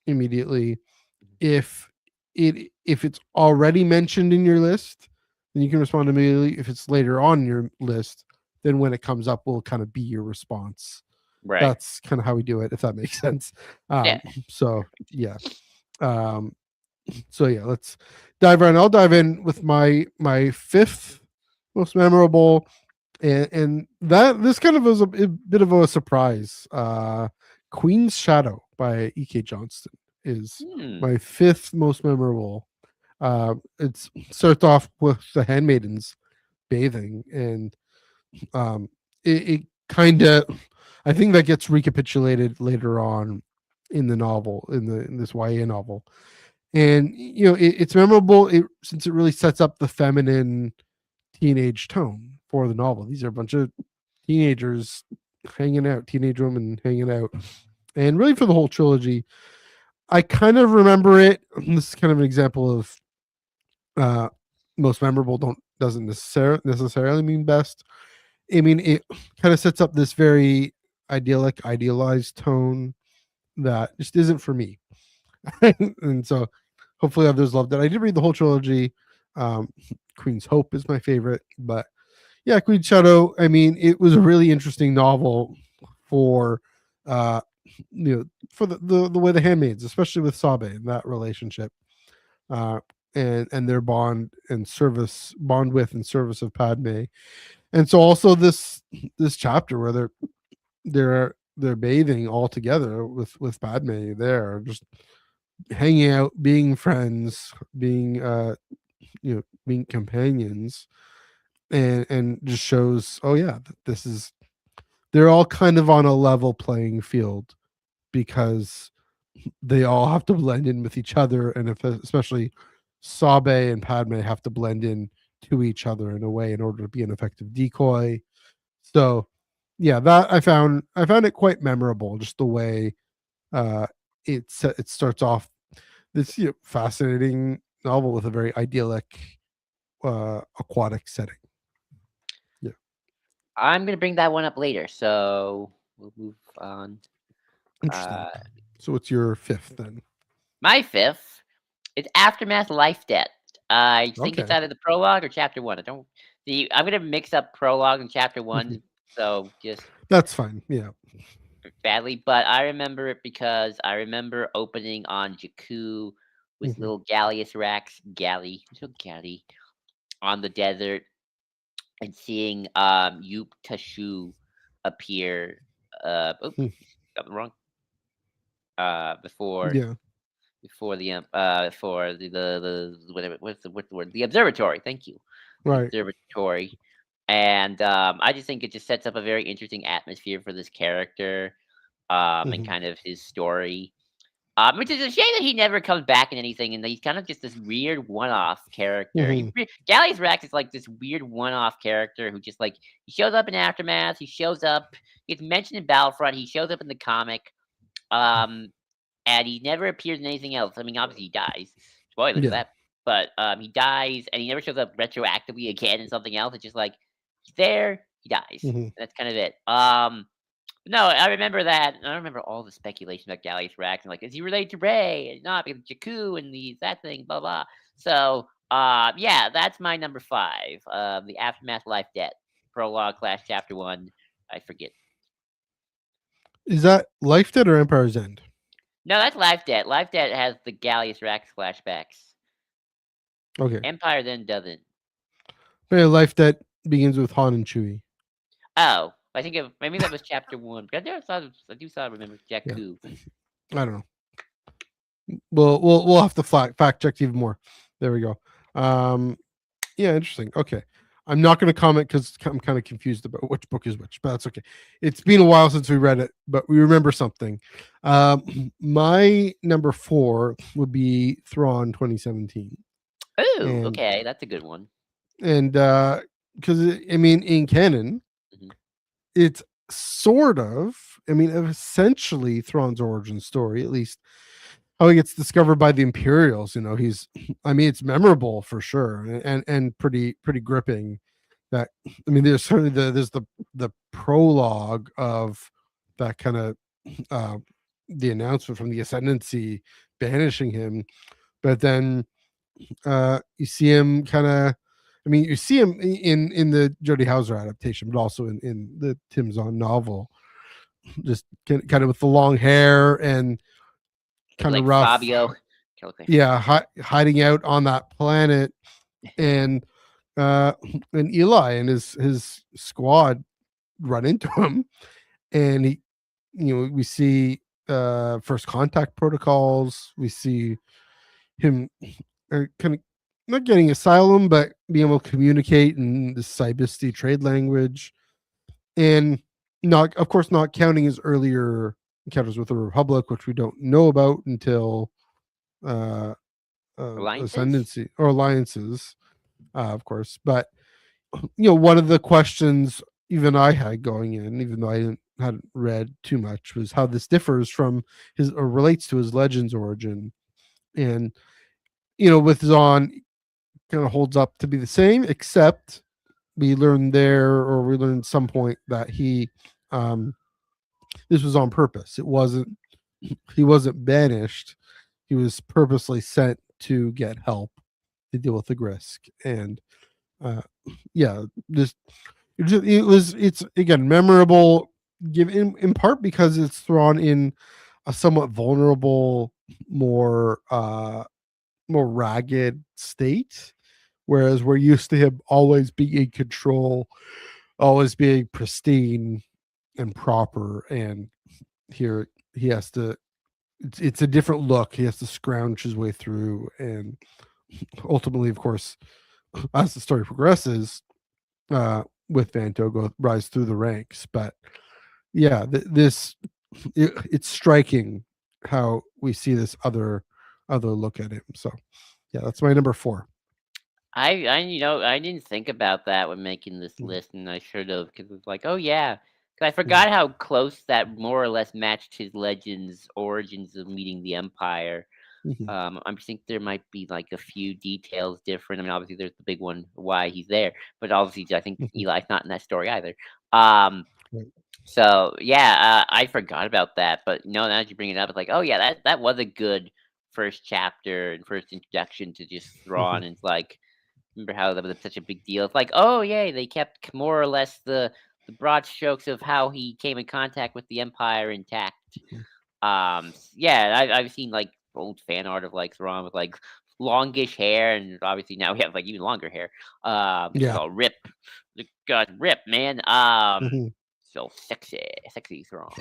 immediately. If it's already mentioned in your list, then you can respond immediately. If it's later on your list, then when it comes up will kind of be your response. right. That's kind of how we do it, if that makes sense. Yeah. So yeah. um so yeah, let's dive in. I'll dive in with my fifth most memorable, and that this kind of was a bit of a surprise. Queen's Shadow by E.K. Johnston is Hmm. my fifth most memorable. It starts off with the handmaidens bathing, and it kind of, I think that gets recapitulated later on in the novel, in this YA novel. And it's memorable since it really sets up the feminine teenage tone for the novel. These are a bunch of teenagers hanging out, teenage women hanging out, and really for the whole trilogy. I kind of remember it. This is kind of an example of uh, most memorable doesn't necessarily mean best. I mean, it kind of sets up this very idyllic, idealized tone that just isn't for me. And so hopefully others loved it. I did read the whole trilogy. Um, Queen's Hope is my favorite, but yeah, Queen's Shadow. I mean, it was a really interesting novel for uh for the way the handmaids, especially with Sabe and that relationship, uh and their bond with and service of Padme. And so also this chapter where they're bathing all together with Padme there, just hanging out, being friends, being companions, and just shows, oh yeah, this is they're all kind of on a level playing field because they all have to blend in with each other, and especially Sabe and Padme have to blend in to each other in a way in order to be an effective decoy. So yeah, that I found it quite memorable, just the way it starts off this fascinating novel with a very idyllic aquatic setting. Yeah, I'm gonna bring that one up later, so we'll move on. interesting. Uh, So what's your fifth then? my fifth, it's Aftermath Life Debt. I think it's Okay. either the prologue or chapter one. I don't. I'm gonna mix up prologue and chapter one, so just That's fine. Yeah. badly. But I remember it because I remember opening on Jakku with Mhm. little Gallius Rax little galley on the desert, and seeing Yoop Tashu appear. Oh, Mm. got the wrong. Before Yeah. for the whatever what's the word, the observatory. Thank you, the Right. observatory. And I just think it just sets up a very interesting atmosphere for this character, and Mhm. kind of his story. Which is a shame that he never comes back in anything, and that he's kind of just this weird one-off character. Mhm. Gallius Rex is like this weird one-off character who just like he shows up in Aftermath, he shows up, he gets mentioned in Battlefront, he shows up in the comic, um, and he never appears in anything else. I mean, obviously he dies. Spoilers for Yeah. that, but he dies, and he never shows up retroactively again in something else. It's just like he's there, he dies. Mhm. That's kind of it. No, I remember that. And I remember all the speculation about Gallius Rax and like, is he related to Ray? Not because of Jakku and the that thing, blah blah. So, yeah, that's my number five. The Aftermath Life Debt Prologue Clash Chapter One. I forget. Is that Life Dead or Empire's End? No, that's Life Debt. Life Debt has the Gallius Rax flashbacks. Okay. Empire then doesn't. Yeah, Life Dead begins with Han and Chewie. Oh, I think maybe that was Chapter One. But I do saw remember Yeah. Jakku. I don't know. We'll have to fact check even more. There we go. Yeah, interesting. Okay. I'm not going to comment because I'm kind of confused about which book is which, but that's okay. It's been a while since we read it, but we remember something. My number 4 would be Thrawn 2017, Oh, and okay, that's a good one. because I mean, in canon, Mhm. it's sort of, I mean, essentially Thrawn's origin story, at least how he gets discovered by the Imperials. You know, he's, I mean, it's memorable for sure, and pretty gripping. That, I mean, there's certainly the prologue of that kind of uh, the announcement from the Ascendancy banishing him, but then you see him kind of. I mean, you see him in the Jodie Hauser adaptation, but also in the Tim Zahn novel, just kind of with the long hair and Looking kind of like rough. Fabio. Kinda look like Yeah, hiding out on that planet, and uh and Eli and his squad run into him, and he, you know, we see first contact protocols, we see him kind of not getting asylum but being able to communicate in the Cybisty trade language, and not, of course, not counting his earlier encounters with the Republic, which we don't know about until uh alliances. ascendancy or alliances, of course. But you know, one of the questions even I had going in, even though hadn't read too much, was how this differs from his or relates to his Legends origin. And you know, with Zahn, kind of holds up to be the same, except we learned there, or we learned some point that um, this was on purpose. It wasn't, he wasn't banished. He was purposely sent to get help to deal with the Grisk. And uh, yeah, this it's again memorable, given in part because it's thrown in a somewhat vulnerable, more more ragged state, whereas we're used to him always being in control, always being pristine and proper, and here he has to, it's a different look. He has to scrounge his way through, and ultimately, of course, as the story progresses, with Vanto go rise through the ranks. But yeah, it's striking how we see this other look at him. So yeah, that's my number 4. I didn't think about that when making this Mhm. list, and I should have, because it's like, oh yeah, because I Mhm. forgot how close that more or less matched his Legends origins of meeting the Empire. Mhm. I think there might be like a few details different. I mean, obviously there's the big one why he's there, but obviously I think Mhm. Eli's not in that story either. Um, Right. so yeah, I forgot about that, but no, now that you bring it up, it's like, oh yeah, that was a good first chapter and first introduction to just Thrawn. Mhm. And it's like, remember how that was such a big deal? It's like, oh yay, they kept more or less the broad strokes of how he came in contact with the Empire intact. Mhm. Yeah, I've seen like old fan art of like Thrawn with like longish hair, and obviously now we have like even longer hair. Just Yeah. all rip, God, rip, man. Mhm. So sexy, sexy Thrawn.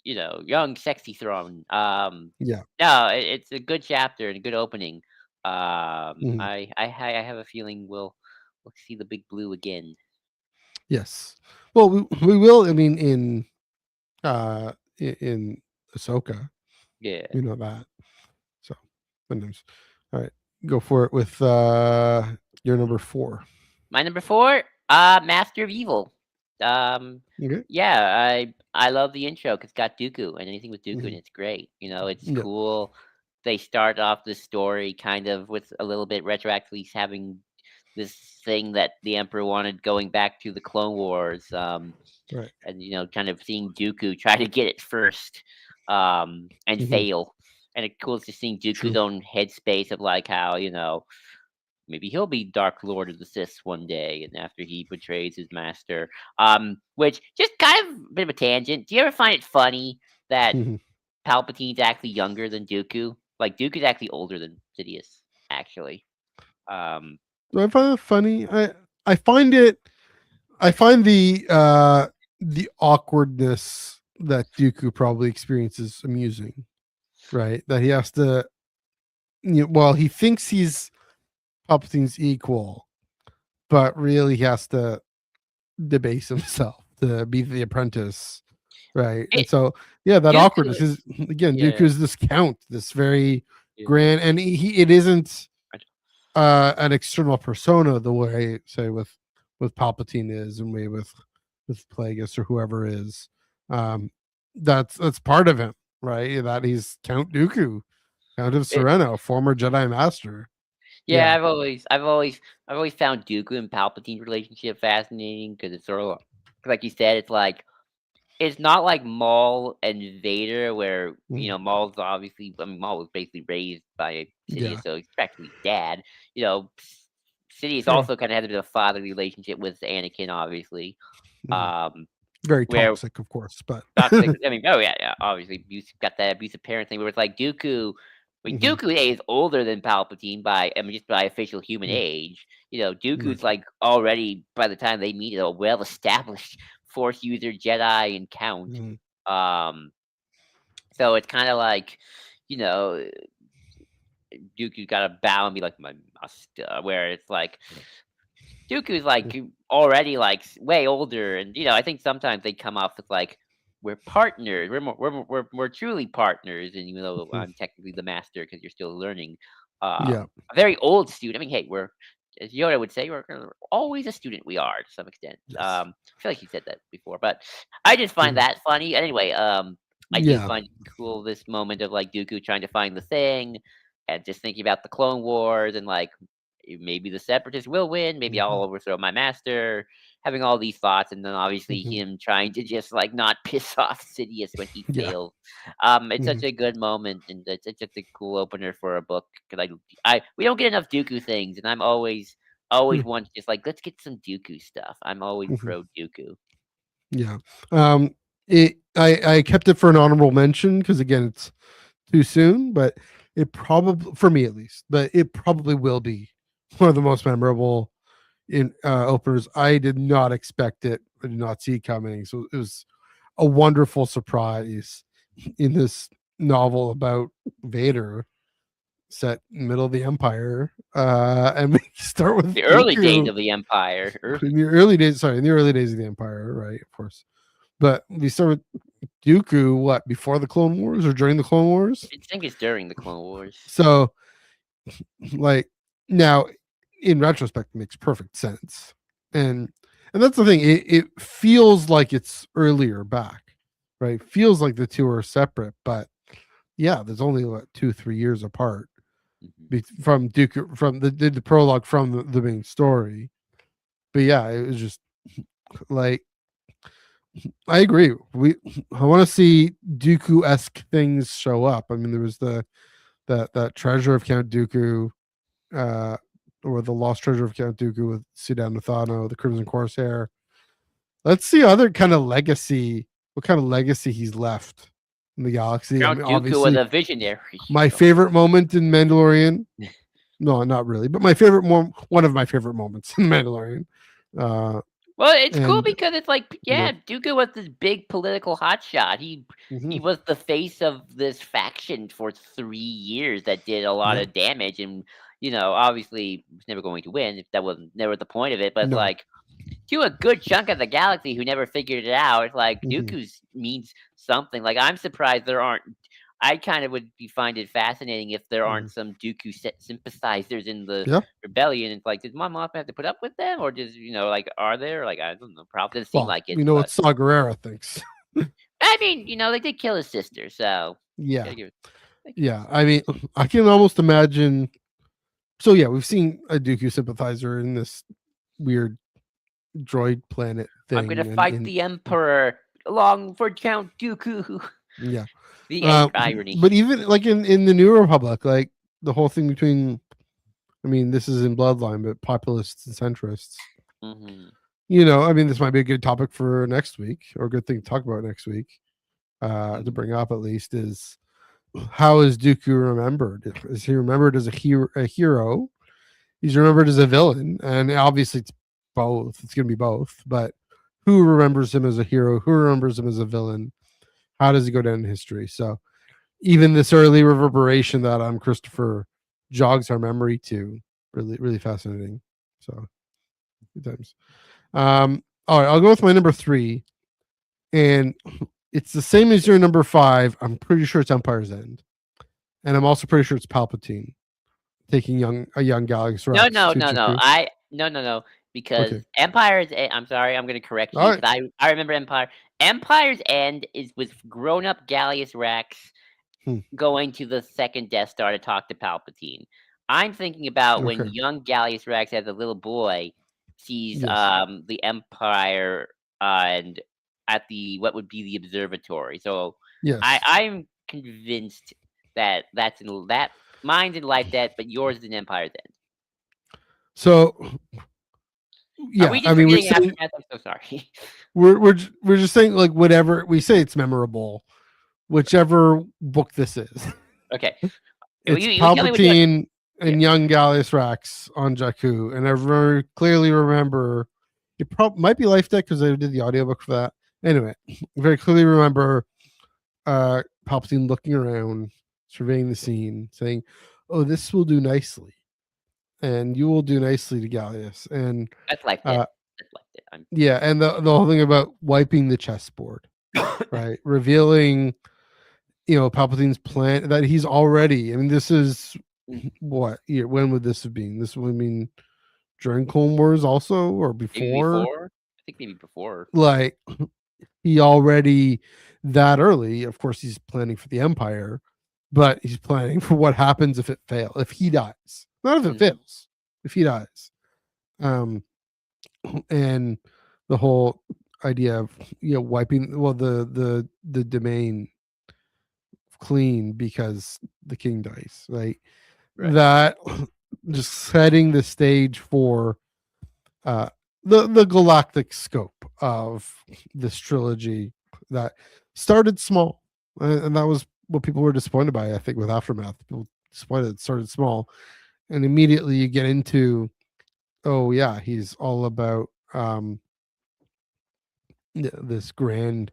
Young, sexy Thrawn. Yeah. No, it's a good chapter and a good opening. Mhm. I have a feeling we'll see the big blue again. Yes. Well, we will. I mean, in Ahsoka, Yeah. you know that. So, sometimes. All right, go for it with your number 4. My number 4, Master of Evil. Um, Okay. yeah, I love the intro 'cause it's got Dooku, and anything with Dooku in Mhm. it's great. It's Yeah. cool. They start off the story kind of with a little bit retroactively having this thing that the Emperor wanted going back to the Clone Wars, Right. and, kind of seeing Dooku try to get it first, and Mhm. fail. And it's cool just seeing Dooku's True. own headspace of like how, maybe he'll be Dark Lord of the Sith one day, and after he betrays his master. Which just kind of a bit of a tangent. Do you ever find it funny that Mhm. Palpatine's actually younger than Dooku? Like Dooku's actually older than Sidious, actually. Um, Do I find it funny? I find it. I find the awkwardness that Dooku probably experiences amusing. Right. That he has to. Well, he thinks he's Palpatine's equal, but really he has to debase himself to be the apprentice, right? it And so, yeah, that Dooku, awkwardness is again, yeah, Dooku's this count, this very yeah. grand, and it isn't an external persona the way, say, with Palpatine is, and way with Plagueis or whoever is. Um, that's part of him, right? That he's Count Dooku, Count of It, Sereno, former Jedi Master. yeah, Yeah. I've always found Dooku and Palpatine's relationship fascinating because it's sort of like you said, it's like it's not like Maul and Vader where, Mhm. Maul's obviously I mean, Maul was basically raised by Sidious, Yeah. so he's practically dad. You know, Sidious True. also kind of has a bit of a fatherly relationship with Anakin, obviously. Mhm. Um, Very where toxic, of course, but toxic. I mean, oh yeah, yeah. Obviously, got that abusive parent thing where it's like Dooku. I mean, Mhm. Dooku is older than Palpatine just by official human Mm, age. right. Dooku's like already by the time they meet a well-established Force user, Jedi, and Count. Mhm. Um, so it's kind of like, you know, Dooku's got to bow and be like my master, where it's like Dooku's Mm, like already like way older, and I think sometimes they come off with like we're partners, we're truly partners, and even though mhm. I'm technically the master because you're still learning, Yeah. a very old student. I mean, hey, we're as Yoda would say, we're always a student. We are to some extent. Yes. I feel like he said that before, but I just find Mhm. that funny. Anyway, I do Yeah. find cool this moment of like Dooku trying to find the thing, and just thinking about the Clone Wars and like maybe the separatists will win, maybe I'll Mhm. overthrow my master, having all these thoughts, and then obviously Mhm. him trying to just like not piss off Sidious when he Yeah. fails. It's such Mhm. a good moment, and it's just a cool opener for a book because I we don't get enough Dooku things, and I'm always Mm, want just like let's get some Dooku stuff. I'm always mhm. pro Dooku. Yeah. I kept it for an honorable mention because again, it's too soon, but it probably for me at least, but it probably will be one of the most memorable in openers. I did not expect it. I did not see it coming. So it was a wonderful surprise in this novel about Vader set middle of the Empire. And we start with The early days Dooku of the Empire. in the early days. Sorry, in the early days of the Empire, right? Of course. But we start with Dooku, what, before the Clone Wars or during the Clone Wars? I think it's during the Clone Wars. So, like, now in retrospect, it makes perfect sense. And that's the thing. It feels like it's earlier back, right? Feels like the two are separate, but yeah, there's only what 2-3 years apart Mhm. from Dooku from the prologue from the main story. But yeah, it was just like I agree. I want to see Dooku esque things show up. I mean, there was that treasure of Count Dooku, uh, or the lost treasure of Count Dooku with Sudan Nathano, the Crimson Corsair. Let's see other kind of legacy. What kind of legacy he's left in the galaxy. I Count mean, Dooku was obviously, a visionary. my favorite moment in Mandalorian. No, not really, but my favorite one of my favorite moments in Mandalorian. Uh, Well, it's cool and because it's like, yeah, yeah, Dooku was this big political hotshot. He mhm, was the face of this faction for 3 years that did a lot yeah, of damage, and obviously, was never going to win. If that was never the point of it, but it's no, like to a good chunk of the galaxy who never figured it out. It's like mhm, Dooku's means something. Like I'm surprised there aren't. I kind of would find it fascinating if there mhm, aren't some Dooku sympathizers in the yeah. rebellion. It's like, does my mom have to put up with them, or does like, are there? Like, I don't know. Probably doesn't seem Well, like it, you know what but Saw Gerrera thinks. I mean, they did kill his sister, so Yeah, gotta give gotta give it yeah. I mean, I can almost imagine. So yeah, we've seen a Dooku sympathizer in this weird droid planet I'm gonna thing, and fight in the Emperor along for Count Dooku. yeah. The irony. But even like in the New Republic, like the whole thing between, I mean, this is in Bloodline, but populists and centrists. Hmm. I mean, this might be a good topic for next week, or a good thing to talk about next week. To Hmm. bring up at least is how is Dooku remembered? Is he remembered as a hero? He's remembered as a villain, and obviously it's both. It's going to be both. But who remembers him as a hero? Who remembers him as a villain? How does he go down in history? So even this early reverberation that Christopher jogs our memory to, really, really fascinating. So good times. All right, I'll go with my number 3, and it's the same as your number 5. I'm pretty sure it's Empire's End, and I'm also pretty sure it's Palpatine taking a young Galaxy No, Rex no, to no, no. Jakku. No, because Okay, I'm sorry, I'm gonna correct all you right. because I remember Empire. Empire's End is with grown up Gallius Rex Hmm. going to the second Death Star to talk to Palpatine. I'm thinking about when Okay. young Gallius Rex as a little boy sees Yes. the Empire and at the what would be the observatory. So Yes. I'm convinced that that mine's in Life Death, but yours is in Empire's End. So Are yeah, we I just mean, forgetting Aftermath? I'm so sorry. we're just saying like whatever we say it's memorable, whichever book this is. Okay. Well, It's you tell me which one. Palpatine Yeah. and young Gallius Rax on Jakku, and I very clearly remember it might be Life Deck because I did the audiobook for that. Anyway, I very clearly remember Palpatine looking around, surveying the scene, saying, "Oh, this will do nicely, and you will do nicely to Gallius." And That's Life Death. uh, That's Life Death. yeah, and the whole thing about wiping the chessboard, right? Revealing, Palpatine's plan that he's already. I mean, this is what year? When would this have been? This would mean during Clone Wars also, or Maybe before? before. I think maybe before. Like he already that early. Of course, he's planning for the Empire, but he's planning for what happens if it fails. If he dies, not if it Mhm. fails. If he dies, um, and the whole idea of wiping the domain clean because the king dies, right? Right. That just setting the stage for uh the galactic scope of this trilogy that started small, and that was what people were disappointed by. I think with Aftermath, people disappointed it started small, and immediately you get into, oh yeah, he's all about this grand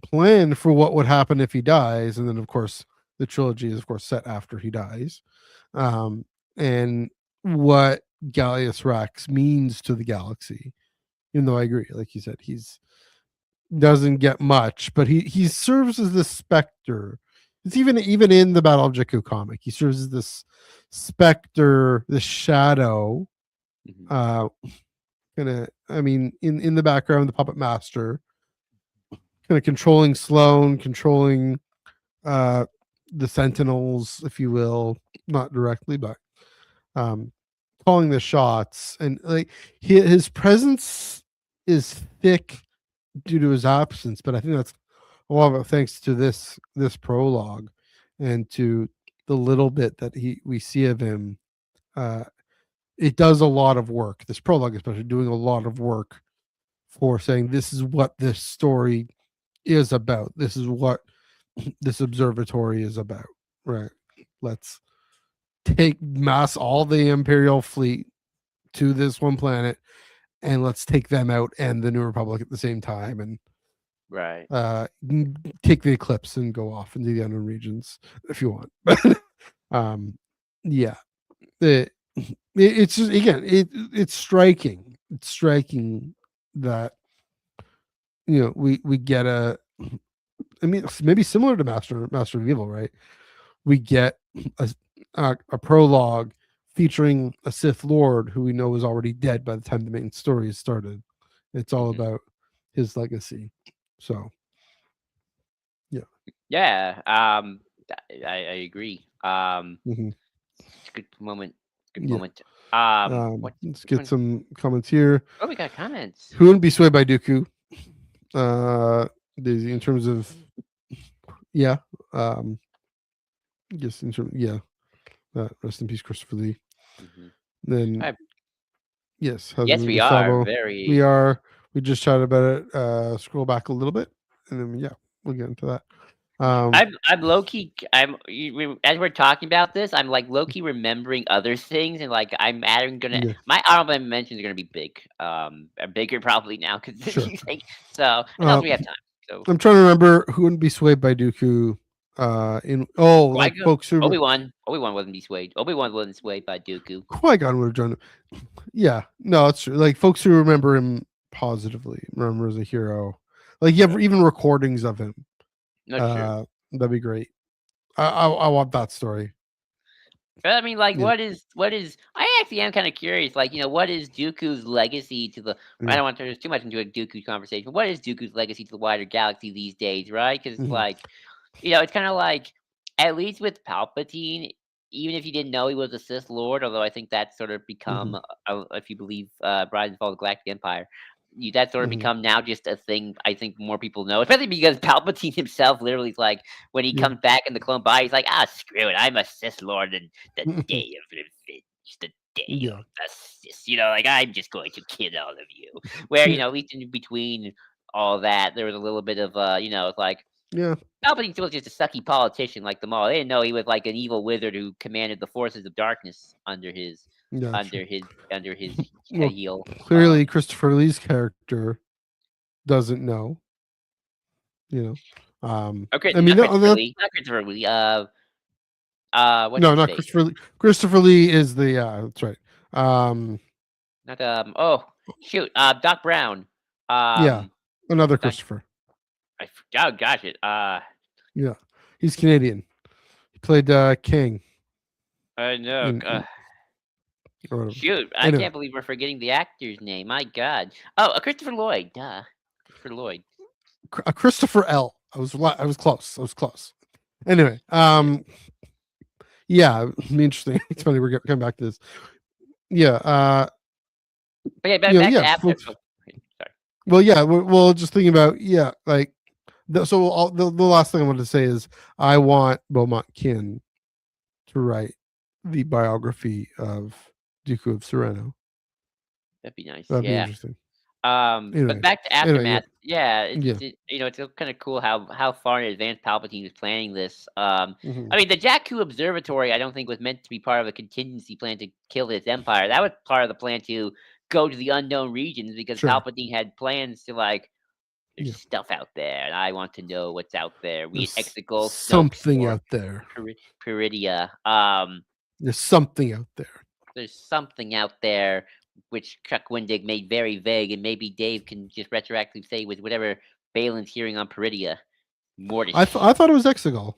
plan for what would happen if he dies, and then of course the trilogy is of course set after he dies, um, and what Gallius Rax means to the galaxy. Even though I agree, like you said, he's doesn't get much, but he serves as this specter. It's even in the Battle of Jakku comic, he serves as this specter, this shadow, Mhm. uh, kind of. I mean, in the background, the puppet master, kind of controlling Sloane, controlling uh, the Sentinels, if you will, not directly, but um, calling the shots. And like his presence is thick due to his absence, but I think that's a lot of it thanks to this prologue and to the little bit that we see of him. Uh, it does a lot of work. This prologue, especially, doing a lot of work for saying this is what this story is about. This is what this observatory is about. Right. Let's take mass all the Imperial fleet to this one planet, and let's take them out and the New Republic at the same time, and Right. take the eclipse and go off into the unknown regions if you want. But yeah, it's just, again, it's striking. It's striking that we get a. I mean, maybe similar to Master of Evil, right? We get a prologue featuring a Sith Lord who we know is already dead by the time the main story is started. It's all Mhm. about his legacy. So yeah. Yeah, I agree. Hmm. It's a good moment. Good Yeah. moment. Let's Which get one? some comments here. Oh, we got comments. Who wouldn't be swayed by Dooku? Uh, in terms of, yeah, um, yes, in terms, yeah. Rest in peace, Christopher Lee. Mhm. Then I yes, husband Yes, of we are Gustavo. We very. are. We just chatted about it. Scroll back a little bit, and then yeah, we'll get into that. Um, I'm low key. As we're talking about this, I'm like low key remembering other things, and like I'm adding gonna yeah, my honorable mentions are gonna be big, are bigger probably now because sure. you say so, and also Um, we have time. So I'm trying to remember who wouldn't be swayed by Dooku. Like Qui-Gon, folks who Obi-Wan wasn't be swayed. Obi-Wan wasn't swayed by Dooku. Qui Gon would have done. Yeah, no, it's true. Like folks who remember him positively, remember as a hero. Like you have even recordings of him. Not true. That'd be great. I want that story. But I mean, like, Yeah, what is? I actually am kind of curious. Like, what is Dooku's legacy to the? I yeah, don't want to turn too much into a Dooku conversation. What is Dooku's legacy to the wider galaxy these days, right? Because mhm, like, it's kind of like, at least with Palpatine, even if you didn't know he was a Sith Lord, although I think that's sort of mhm, become, if you believe Rise and Fall of the Galactic Empire, that's sort of mhm, become now just a thing. I think more people know, especially because Palpatine himself literally is like when he yeah, comes back in the clone body, he's like, ah, screw it, I'm a Sith Lord, and the mhm, day of revenge, the day yeah, of the Sith. Like I'm just going to kill all of you. Where yeah, at least in between all that, there was a little bit of it's like yeah. Palpatine was just a sucky politician like them all. They didn't know he was like an evil wizard who commanded the forces of darkness Yeah, sure. under his Well, heel. clearly Christopher Lee's character doesn't know. You Okay, I mean, not no, Christopher Lee, not Christopher Lee. What's no, his not face? Christopher Lee. Christopher Lee is the that's right. Not oh shoot, Doc Brown. Yeah, Um, another Doc, Christopher. oh gosh, Yeah, he's Canadian. He played King I know. in or whatever. Shoot, I Anyway, can't believe we're forgetting the actor's name. My God. Oh, Christopher Lloyd. Duh, Christopher Lloyd. Christopher L. I was close. I was close. Anyway, Yeah. yeah, it'd be interesting. It's funny we're coming back to this. Yeah, But yeah, back to yeah, Avatar. folks. Oh, okay, sorry. Well, yeah, well, just thinking about like the last thing I wanted to say is I want Beaumont Kin to write the biography of Dooku of Sereno. That'd be nice. That'd be Yeah. interesting. But Anyway, back to yeah, Aftermath. Yeah, yeah, it's kind of cool how far in advance Palpatine was planning this. hmm I mean, the Jakku Observatory, I don't think was meant to be part of a contingency plan to kill his empire. That was part of the plan to go to the unknown regions because sure, Palpatine had plans to like. There's yeah. stuff out there, and I want to know what's out there. Be it There's Exegol, Snoke's, something or out there. Peridia. There's something out there. There's something out there which Chuck Wendig made very vague, and maybe Dave can just retroactively say with whatever Balin's hearing on Peridia. Mortish. I thought it was Exegol.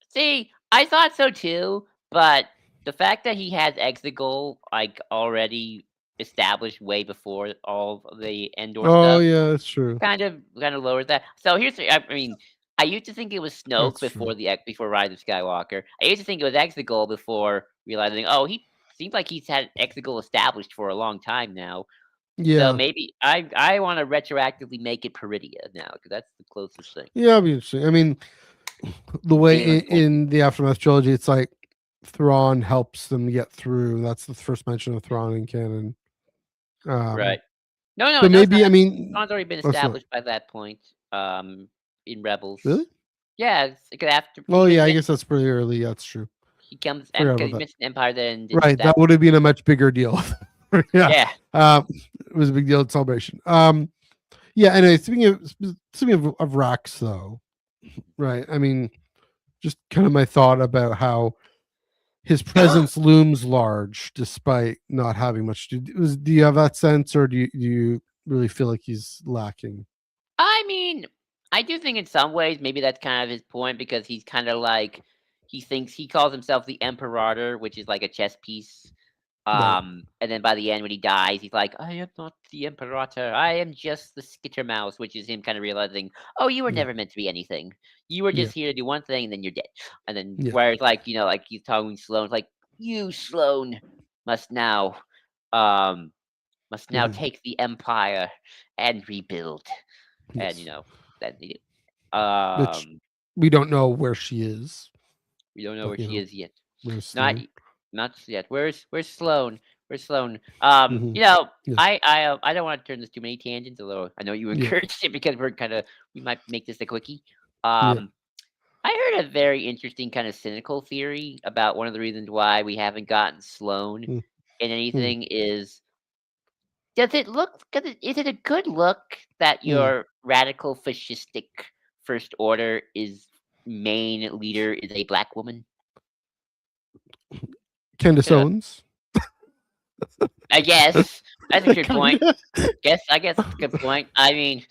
See, I thought so too, but the fact that he has Exegol like already established way before all the Endor Oh stuff yeah, that's true. kind of lowers that. So I mean, I used to think it was Snoke That's true. before before Rise of Skywalker. I used to think it was Exegol before realizing, oh, he seems like he's had Exegol established for a long time now. So Yeah, maybe I want to retroactively make it Peridia now because that's the closest thing. yeah, it'd be interesting. I mean, the way Balin's going. in the Aftermath trilogy, it's like Thrawn helps them get through. That's the first mention of Thrawn in canon. Right. Um, No, no, so no, it's not. maybe I mean, Thrawn's already been what's not established by that point. In Rebels. really? Yeah, because after Oh because yeah, I yeah, guess that's pretty early. Yeah, that's true. he comes Forgot because about you that. mentioned Empire, then Right, that that would have been a much bigger deal. Yeah, yeah. it was a big deal at Celebration. Yeah. Anyway, speaking of rocks, though, right? I mean, just kind of my thought about how his presence looms large despite not having much to do. Do you have that sense, or do you really feel like he's lacking? I mean, I do think in some ways maybe that's kind of his point because he's kind of like he thinks he calls himself the Imperator, which is like a chess piece. Right. And then by the end when he dies, he's like, "I am not the Imperator. I am just the Skittermouse," which is him kind of realizing, "Oh, you were Yeah. never meant to be anything. You were Yeah. just here to do one thing, and then you're dead." And then Yeah. whereas like like he's talking Sloane, like, "You Sloane must now, um, Mhm. take the Empire and rebuild." And Yes. that he did. Which Um, we don't know where she is, we don't know but where she is yet. where's Not Sloan? not yet. Where's Sloan? Where's Sloan? Hmm. Yeah. I don't want to turn this too many tangents, although I know you Yeah. encouraged it because we might make this a quickie. Yeah. Um, I heard a very interesting kind of cynical theory about one of the reasons why we haven't gotten Sloan Mm, in mm, anything is is it a good look that mm. your radical fascistic first order is main leader is a black woman? Candace Owens. I guess that's a good point. Kinda. I guess it's a good point. I mean,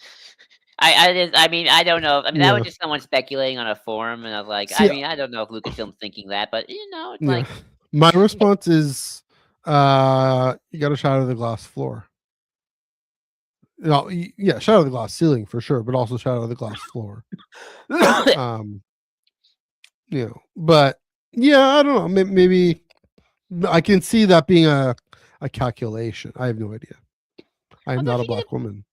I mean, I don't know. I mean, that was Yeah. just someone speculating on a forum, and I was like, I See, mean, I don't know if Lucasfilm's thinking that, but it's yeah. like, My response is, you got to shatter the glass floor. No, yeah, shatter the glass ceiling for sure, but also shatter the glass floor. Um, but yeah, I don't know. Maybe I can see that being a calculation. I have no idea. I am although not a she did, black woman.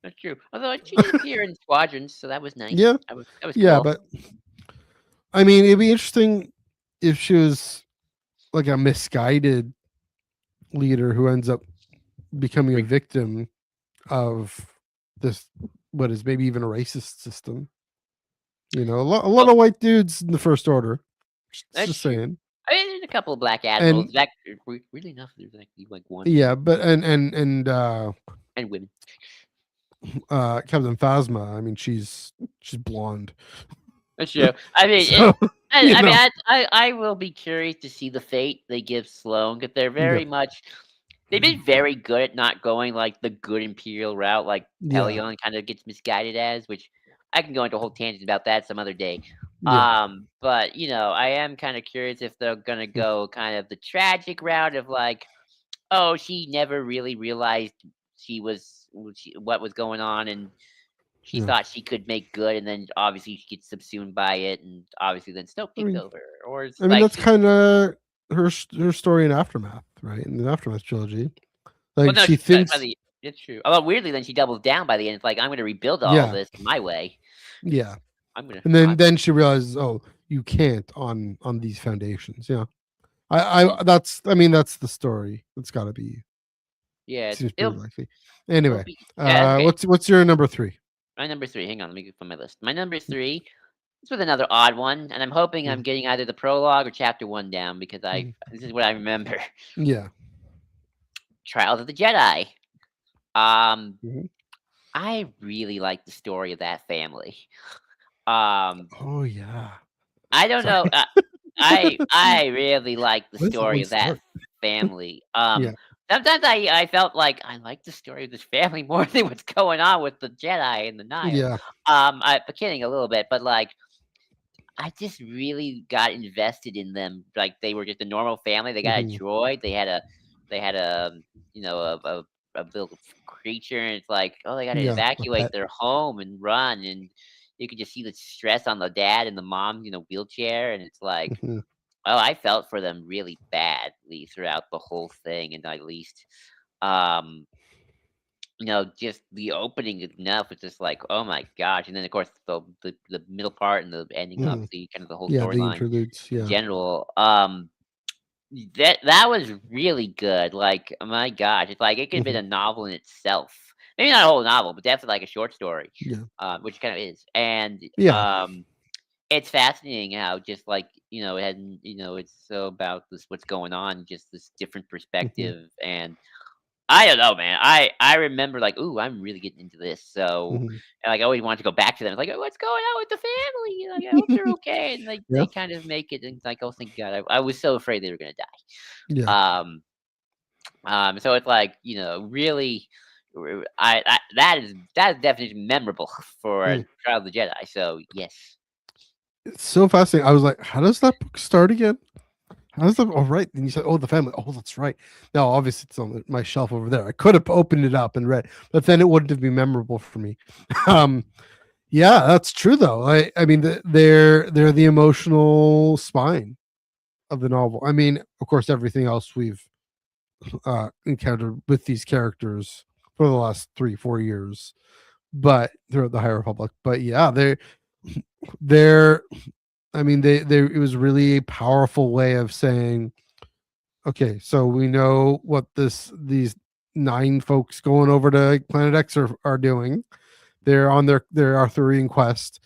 that's true. Although she did appear in Squadrons, so that was nice. Yeah, That was yeah, cool. but I mean, it'd be interesting if she was like a misguided leader who ends up becoming a Re- victim of this, what is maybe even a racist system. A lot Oh, of white dudes in the First Order. that's Just true. saying. I mean, there's a couple of black admirals. And That really enough, there's like one yeah, but and and women. Captain Phasma. I mean, she's blonde, That's true. I mean, so you I mean, know. I will be curious to see the fate they give Sloan because they're Yeah, very much they've been very good at not going like the good Imperial route, like yeah, Pelion kind of gets misguided as, which I can go into a whole tangent about that some other day. yeah, But I am kind of curious if they're gonna go kind of the tragic route of like, oh, she never really realized what was going on, and she yeah. thought she could make good, and then obviously she gets subsumed by it, and obviously then Snoke I takes mean, over, or it's I mean like that's she's kind of her story in Aftermath, right? In the Aftermath trilogy, well, like no, she she by thinks, the it's true. Although weirdly, then she doubles down by the end. It's like I'm going to rebuild all yeah, this my way. yeah, I'm gonna. and then she realizes, oh, you can't on these foundations. Yeah, I that's I mean that's the story. It's got to be. Yeah, Seems pretty it'll likely. it'll Anyway, be yeah. Okay, what's your number three? my number three. Hang on, let me get from my list. My number three is with another odd one, and I'm hoping I'm Mhm, getting either the prologue or chapter one down because I mhm. this is what I remember. Yeah. Trials of the Jedi. Um, Mhm. I really like the story of that family. Um, Oh yeah. I don't Sorry. know. I really like the Where does that story one of that start? family. Yeah. Sometimes I felt like I like the story of this family more than what's going on with the Jedi and the Nile. Yeah. I'm kidding a little bit, but like I just really got invested in them. Like they were just a normal family. They got a Hmm. droid. They had a little creature, and it's like, oh, they got to Yeah. A evacuate pet. their home and run, and you could just see the stress on the dad and the mom, wheelchair, and it's like, Hmm. oh, I felt for them really badly throughout the whole thing, and at least, um, just the opening enough was just like, oh my gosh, and then of course the middle part and the ending, Hmm. obviously, kind of the whole Yeah. The storyline interludes. in Yeah. general. That was really good. Like, my gosh, it's like it could have been Hmm. a novel in itself. Maybe not a whole novel, but definitely like a short story, Yeah. which kind of is. And Yeah. um, it's fascinating how just like, it had, it's so about this what's going on, just this different Mhm, perspective. And I don't know, man. I remember like, ooh, I'm really getting into this. So, mhm. and, like, I always wanted to go back to them. It's like, oh, what's going on with the family? Like, I hope they're okay. And like, Yeah, they kind of make it. And it's like, oh, thank God. I was so afraid they were gonna yeah. die. So it's like, really, that is definitely memorable for Mm. Trial of the Jedi. So yes. It's so fascinating. I was like, how does that book start again? How does that? Oh, right. And you said, oh, the family. Oh, that's right. Now, obviously, it's on my shelf over there. I could have opened it up and read, but then it wouldn't have been memorable for me. Um, yeah, that's true though. I mean, they're the emotional spine of the novel. I mean, of course, everything else we've encountered with these characters for the last 3-4 years, but throughout the High Republic. But yeah, they're. I mean, they. It was really a powerful way of saying, okay, so we know what these 9 folks going over to Planet X are doing. They're on their Arthurian quest.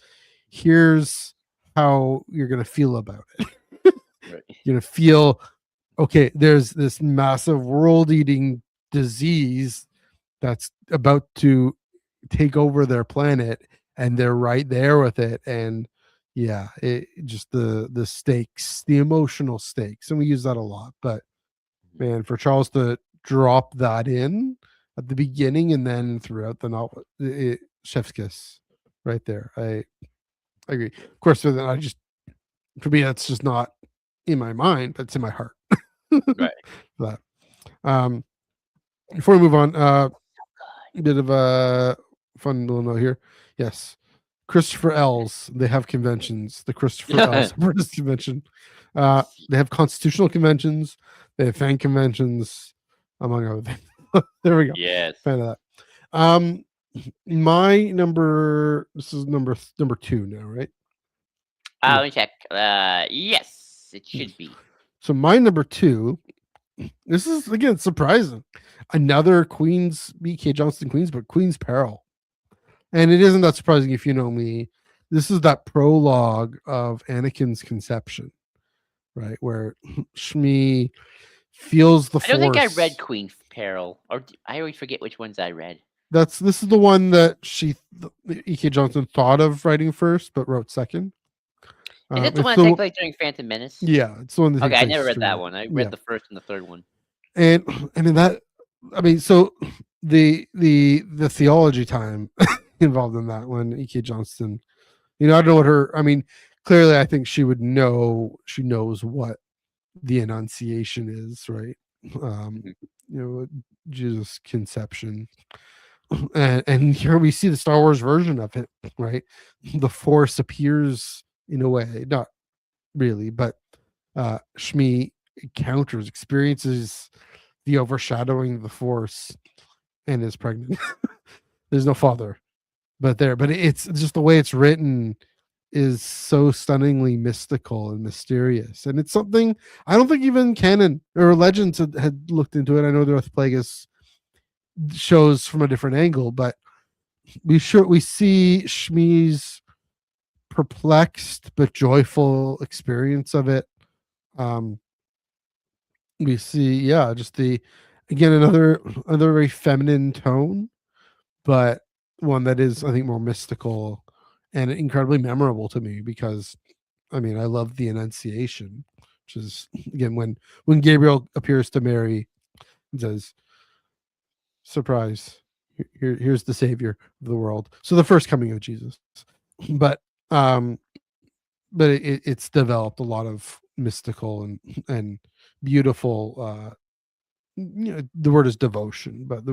Here's how you're gonna feel about it. Right. You're gonna feel okay. There's this massive world-eating disease that's about to take over their planet, and they're right there with it. And yeah, it just the stakes, the emotional stakes, and we use that a lot. But Mhm. man, for Charles to drop that in at the beginning and then throughout the novel, chef's kiss right there. I agree. Of course, then I just for me that's just not in my mind, but it's in my heart. Right. that um before we move on, a bit of a fun little note here. Yes, Christopher L's. They have conventions. The Christopher L's British convention. They have constitutional conventions. They have fan conventions, among other things. There we go. Yes. Fan of that. Um, my number. This is number 2 now, right? Yeah. Let me check. Yes, it Yes. should be. So my number 2. This is again surprising. Another Queen's B.K. Johnston Queen's book, Queen's Peril. And it isn't that surprising if you know me. This is that prologue of Anakin's conception, right? Where Shmi feels the I don't think I read force. Queen Peril, or I always forget which ones I read. This is the one that E.K. Johnson thought of writing first, but wrote second. Is this the It's one that takes the place during Phantom Menace? Yeah, it's the one that Okay, takes I never place read during that that. one. I read Yeah, the first and the third one. and in that, I mean, so the theology time involved in that when E.K. Johnston, I don't know what her. I mean, clearly, I think she would know. She knows what the Annunciation is, right? Um, Mhm. Jesus' conception, and here we see the Star Wars version of it, right? The Force appears in a way, not really, but Shmi experiences the overshadowing of the Force and is pregnant. There's no father, but it's just the way it's written is so stunningly mystical and mysterious, and it's something I don't think even canon or legends had looked into it. I know Darth Plagueis shows from a different angle, but we see Shmi's perplexed but joyful experience of it. Um, we see, yeah, just the again another very feminine tone, but one that is I think more mystical and incredibly memorable to me because I mean I love the Annunciation, which is again when Gabriel appears to Mary and says, "Surprise, here's the Savior of the world." So the first coming of Jesus, but um, it's developed a lot of mystical and beautiful. The word is devotion, but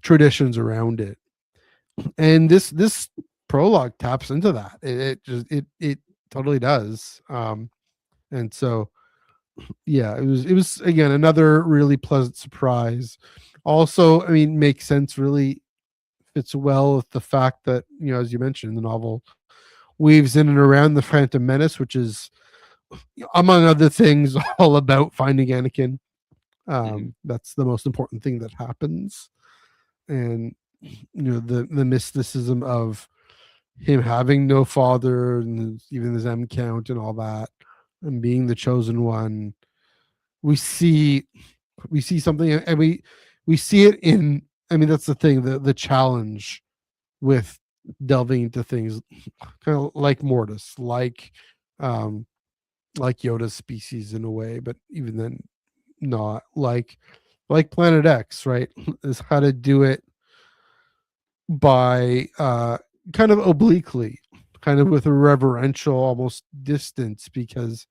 traditions around it, and this prologue taps into that. It totally does. And so yeah, it was again another really pleasant surprise. Also, I mean, makes sense. Really fits well with the fact that as you mentioned, the novel weaves in and around the Phantom Menace, which is among other things all about finding Anakin. Mhm. That's the most important thing that happens, and the mysticism of him having no father and even his M count and all that, and being the chosen one. We see we see something, and we see it in. I mean, that's the thing. The challenge with delving into things kind of like Mortis, um, like Yoda's species in a way, but even then, not like Planet X, right? Is how to do it by kind of obliquely, kind of with a reverential almost distance, because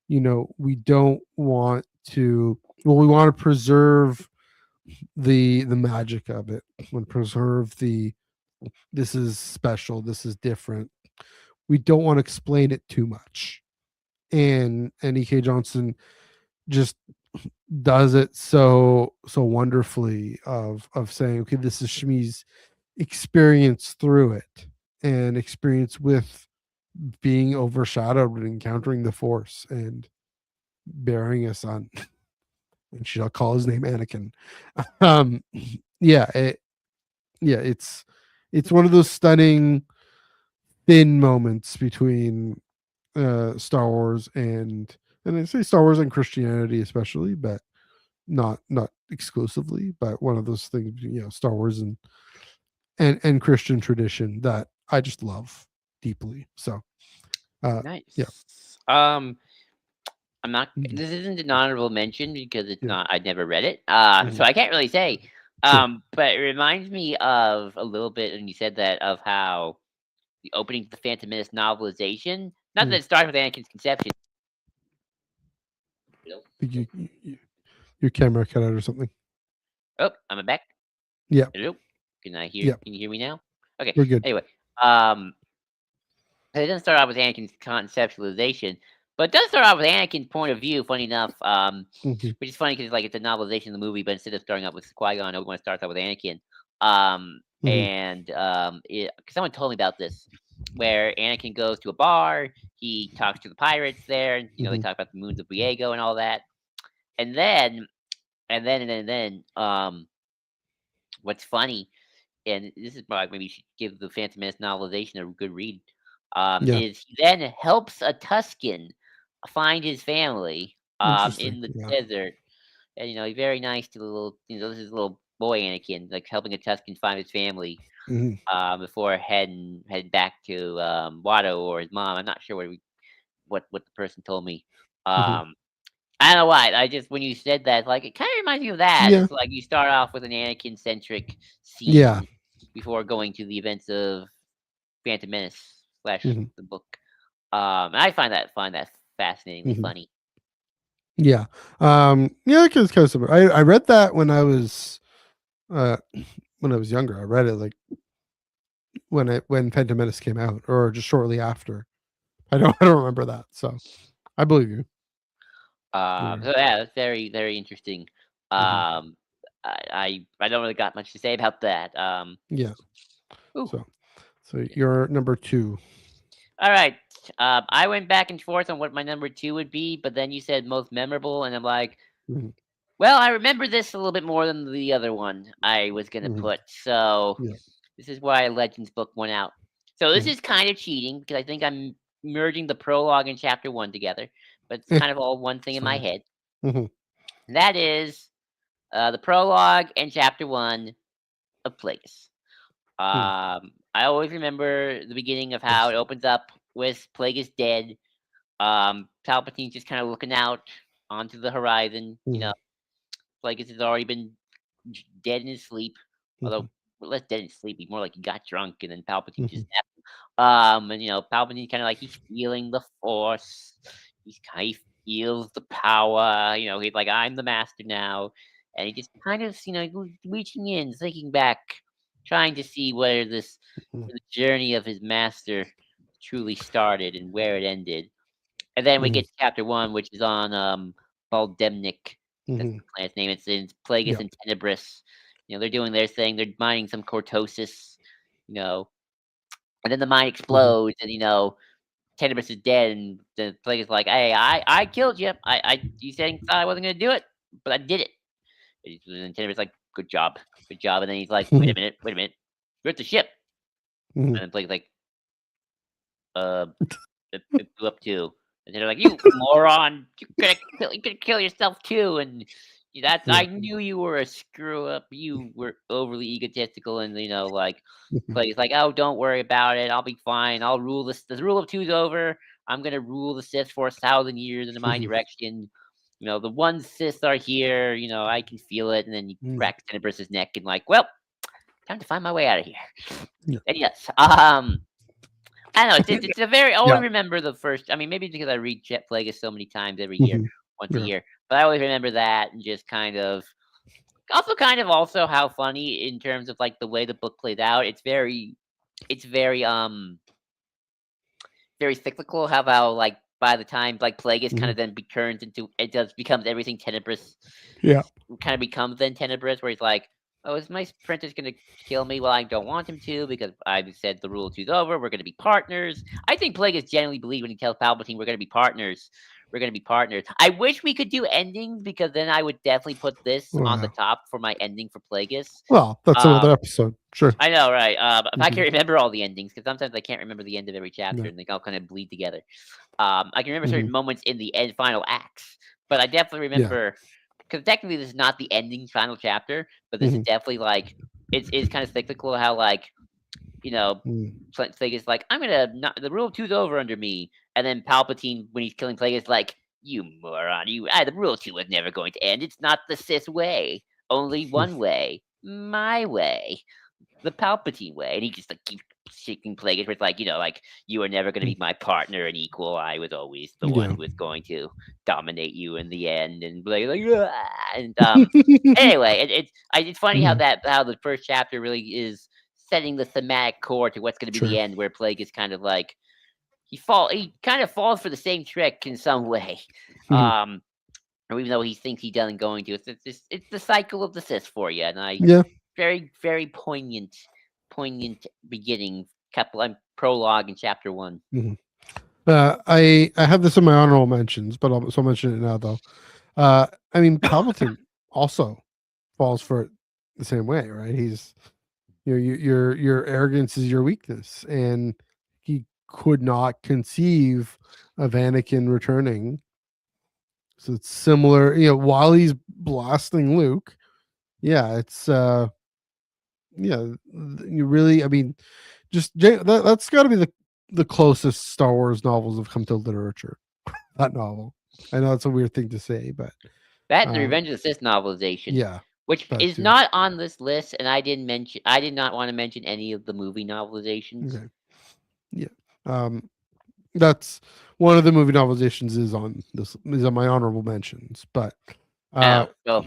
we don't want to. Well, we want to preserve the magic of it, and preserve the this is special, this is different. We don't want to explain it too much, and EK Johnson just does it so wonderfully of saying, okay, this is Shmi's experience through it, and experience with being overshadowed and encountering the Force and bearing a son, and she'll call his name Anakin. um yeah it, yeah, it's one of those stunning thin moments between Star Wars and I say Star Wars and Christianity especially, but not exclusively, but one of those things, Star Wars and Christian tradition that I just love deeply. So yeah. Nice. I'm not. Mhm. This isn't an honorable mention because it's Yeah. not. I'd never read it, so Mhm. I can't really say. Sure. But it reminds me of a little bit, and you said that of how the opening to the Phantom Menace novelization. Not that Mhm. it started with Anakin's conception. You know? Your camera cut out or something. Oh, I'm back. Yeah. Hello. Can I hear? Yeah. Can you hear me now? Okay. We're good. Anyway, um, it doesn't start out with Anakin's conceptualization, but it does start out with Anakin's point of view. Funny enough, Hmm. which is funny because like it's a novelization of the movie, but instead of starting out with Qui Gon, Obi Wan starts out with Anakin. Hmm. Someone told me about this, where Anakin goes to a bar, he talks to the pirates there, and they Hmm. talk about the moons of Viego and all that, and then what's funny, and this is probably maybe you should give the Phantom Menace novelization a good read. Yeah. Is he then helps a Tuscan find his family Interesting. in the Yeah. desert, and he's very nice to the little this is little boy Anakin, like helping a Tuscan find his family Hmm. before heading back to Watto or his mom. I'm not sure what the person told me. Hmm. Um, I don't know why. I just when you said that, like it kind of reminds me of that. Yeah. It's like you start off with an Anakin centric Yeah. scene before going to the events of Phantom Menace slash Hmm. the book. And I find that fascinatingly Hmm. funny. Yeah. Yeah, it's kind of similar. I read that uh when I was younger. I read it like when Phantom Menace came out, or just shortly after. I don't remember that. So I believe you. So yeah, that's very very interesting. Hmm. Um, I don't really got much to say about that. Yeah. Ooh, So you're number two. all right. I went back and forth on what my number two would be, but then you said most memorable, and I'm like, Hmm. well, I remember this a little bit more than the other one I was gonna Hmm. put. So Yeah. this is why Legends book went out. So this Hmm. is kind of cheating because I think I'm merging the prologue and chapter one together, but it's Eh, kind of all one thing it's in my fine. head. Hmm. And that is the prologue and chapter one of Plagueis. Hmm. I always remember the beginning of how Yes. it opens up with Plagueis dead. Palpatine's just kind of looking out onto the horizon. Hmm. Plagueis has already been dead in his sleep, Hmm. although less dead in his sleep. He's more like he got drunk and then Palpatine Hmm. just snapped him. And Palpatine kind of like he's feeling the Force. He's kind of feels the power. He's like I'm the master now, and he just kind of reaching in, thinking back, trying to see where the journey of his master truly started and where it ended. And then we Hmm. get to chapter one, which is on Baldemnik. That's Hmm. the planet's name. It's Plagueis Yeah. and Tenebris. They're doing their thing. They're mining some cortosis. You know, and then the mine Hmm. explodes, and Tenebris is dead, and the Plagueis is like, "Hey, I killed you. You said I wasn't gonna do it, but I did it." And Tenebris is like, good job." And then he's like, Hmm. wait a minute, you're at the ship." Hmm. And then Plagueis is like, it blew up too. And they're like, "You moron, you're gonna kill yourself too." And that's Yeah. I knew you were a screw up. You were overly egotistical, and like plays like, "Oh, don't worry about it. I'll be fine. I'll rule this. The rule of two's over. I'm gonna rule the Sith for 1,000 years in my direction. The one Sith are here. I can feel it." And then he cracks Tenebris's neck and like, "Well, time to find my way out of here." Yeah. And yes, I don't know. It's a very. I always Yeah. remember the first. I mean, maybe because I read Jet Plagueis so many times every year, Mhm. once a Yeah. year. But I always remember that and just also how funny in terms of like the way the book played out. It's very cyclical. How like by the time like Plagueis kind Mhm. of then turns into becomes everything Tenebris Yeah. kind of becomes then Tenebris, where he's like, "Oh, is my apprentice gonna kill me? Well, I don't want him to because I said the rule two's over. We're gonna be partners." I think Plagueis genuinely believed when he tells Palpatine, "We're gonna be partners. We're gonna be partners." I wish we could do endings because then I would definitely put this on the Wow. top for my ending for Plagueis. Well, that's another Um, episode. Sure. I know, right? But if I can Mhm. remember all the endings, because sometimes I can't remember the end of every chapter, Yeah. and they all kind of bleed together. I can remember Mhm. certain moments in the final acts, but I definitely Yeah. remember because technically this is not the ending final chapter, but this is Mhm. definitely like it's kind of cyclical how like you know Mhm. Plagueis like I'm gonna not the rule of two's over under me, and then Palpatine when he's killing Plagueis like you moron the rule of two was never going to end. It's not the Sith way, only one way, my way, the Palpatine way, and he just like keeps shaking Plagueis. Where it's like you are never going to be my partner and equal. I was always the one Yeah. who was going to dominate you in the end. And Plagueis like, "Ah," and anyway, it's funny Mhm. how the first chapter really is setting the thematic core to what's going to be the Sure. end, where Plagueis kind of like he kind of falls for the same trick in some way. Mhm. Um, or even though he thinks he doesn't going to, it's the cycle of the Sith for you, and Yeah. very very poignant beginning couple prologue in chapter one. Mhm. I have this in my honorable mentions, but I'll mention it now though. I mean, Palpatine also falls for it the same way, right? He's your arrogance is your weakness, and he could not conceive of Anakin returning. So it's similar, while he's blasting Luke. Yeah, it's yeah, you really. I mean, that's got to be the closest Star Wars novels have come to literature. That novel. I know it's a weird thing to say, but That and the um, Revenge of the Sith novelization, yeah, which that is too. not on this list, and I did not want to mention any of the movie novelizations. Okay, yeah. Um, that's one of the movie novelizations is on my honorable mentions, but uh, Oh, well,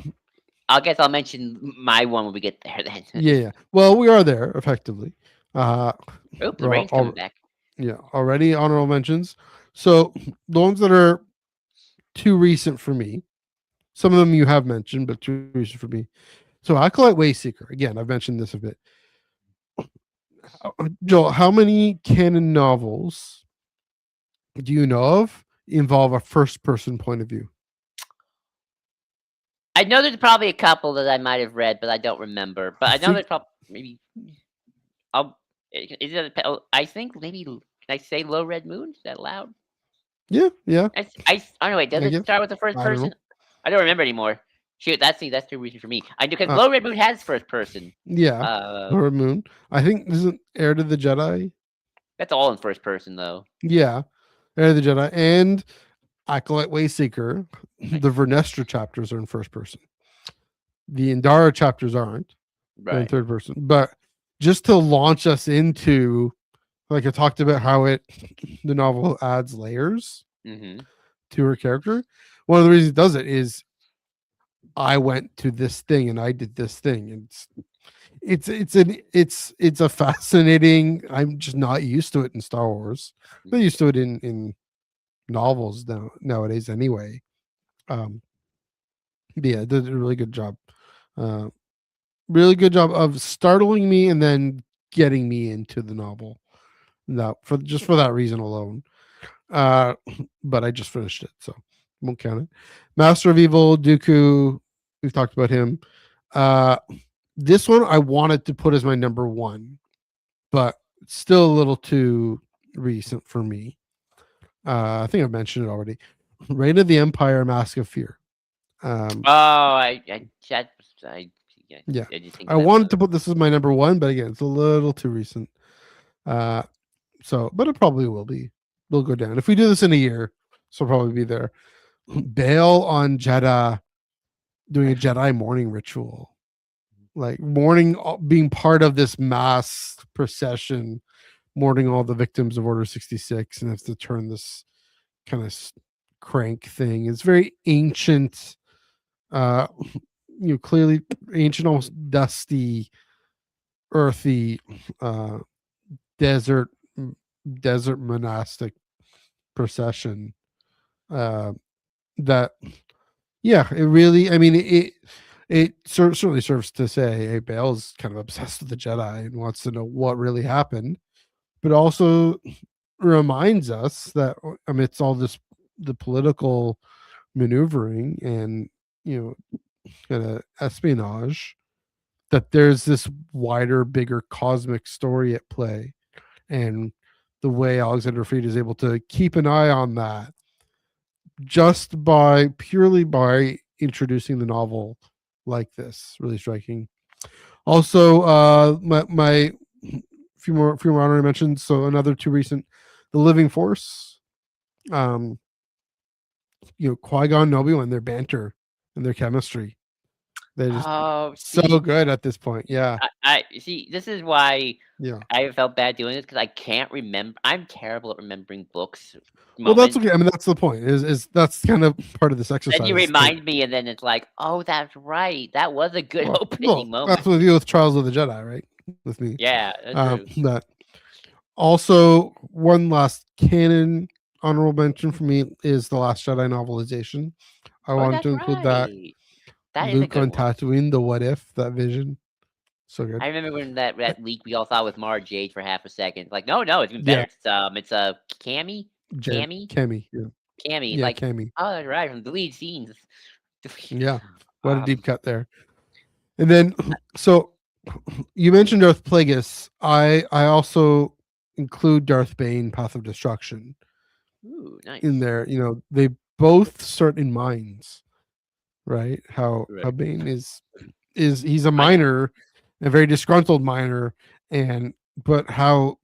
I guess I'll mention my one when we get there then. yeah, yeah. Well, we are there effectively. Uh, Oop, the we're rain's coming back. yeah, already honorable mentions. So the ones that are too recent for me, some of them you have mentioned, but too recent for me. So Acolyte Wayseeker. Again, I've mentioned this a bit. Joel, how many canon novels do you know of involve a first person point of view? I know there's probably a couple that I might have read, but I don't remember. But I I know think there's probably maybe I'll is it I think maybe can I say Low Red Moon? Is that allowed? yeah, yeah. I don't know. Wait, does I it guess start with the first I don't person? know. I don't remember anymore. Shoot, that's too recent for me. I do because Uh, Low Red Moon has first person. yeah, Uh, Laura Moon. I think isn't Heir to the Jedi. that's all in first person though. Yeah, Heir to the Jedi and Acolyte Wayseeker. The Nice, Vernestra chapters are in first person. The Indara chapters aren't. They're in right? third person. But just to launch us into, like I talked about, how the novel adds layers Mm-hmm. to her character. One of the reasons it does it is I went to this thing and I did this thing. And it's a fascinating. I'm just not used to it in Star Wars. I'm not used to it in novels nowadays anyway. Um, but yeah, did a really good job. Uh, really good job of startling me and then getting me into the novel. That for that reason alone. Uh, but I just finished it, so won't count it. Master of Evil, Dooku. We've talked about him. Uh, this one I wanted to put as my number one, but it's still a little too recent for me. I think I mentioned it already. Reign of the Empire, Mask of Fear. Oh, I chat. I yeah, Yeah, I just think I of that one. wanted to put this as my number one, but again, it's a little too recent. Uh, so, but it probably will be. Will go down if we do this in a year. So it'll probably be there. Bail on Jeddah doing a Jedi morning ritual, like mourning, being part of this mass procession, mourning all the victims of Order 66, and have to turn this kind of crank thing. It's very ancient, uh, clearly ancient, almost dusty, earthy, uh, desert, desert monastic procession. Uh, that Yeah, it really. I mean, it certainly serves to say, hey, Bale's kind of obsessed with the Jedi and wants to know what really happened, but also reminds us that amidst all this, the political maneuvering and kind of espionage, that there's this wider, bigger cosmic story at play, and the way Alexander Freed is able to keep an eye on that just by purely by introducing the novel like this, really striking. Also, my few more honorary mentions. So another two recent, The Living Force. Um, Qui-Gon and Obi-Wan, their banter and their chemistry. They're just Oh, so see, good at this point. Yeah, I see. This is why yeah. I felt bad doing this because I can't remember. I'm terrible at remembering books Well, that's moments. okay. I mean, that's the point. Is that's kind of part of this Then you exercise. remind me, and then it's like, oh, that's right. That was a good Well, opening moment. that's with you with Trials of the Jedi, right? With me. Yeah, that's true. That also, one last canon honorable mention for me is the Last Jedi novelization. I Oh, wanted that's to include that. right. That is a Luke good on one. Tatooine, the what if, that vision. So good. I remember when that Uh, that leak we all thought with Mara Jade for half a second. Like, no, no, it's even better. Yeah, It's a Cammy, Cammy, Cammy. Yeah, Cammy. yeah, Like, Cammy. oh, that's right from deleted scenes. Yeah, what a deep um, cut there. And then, so you mentioned Darth Plagueis. I also include Darth Bane, Path of Destruction, ooh, in nice. there. They both start in mines, right? How Right. Bane is he's a I miner, a very disgruntled miner, and but how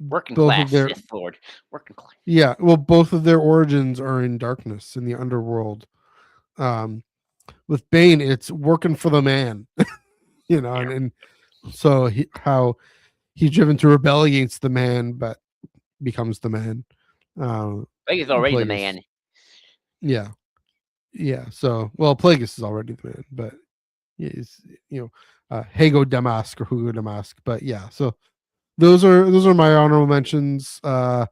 working both of class their Sith Lord, working class. yeah, well, both of their origins are in darkness in the underworld. Um, with Bane, it's working for the man, Yeah, and so how he's driven to rebel against the man, but becomes the man. Uh, Vega's already the Plagueis, man. yeah, yeah. So, well, Plagueis is already the man, but is Hago Damask or Hugo Damask. But yeah, so those are my honorable mentions. Yeah.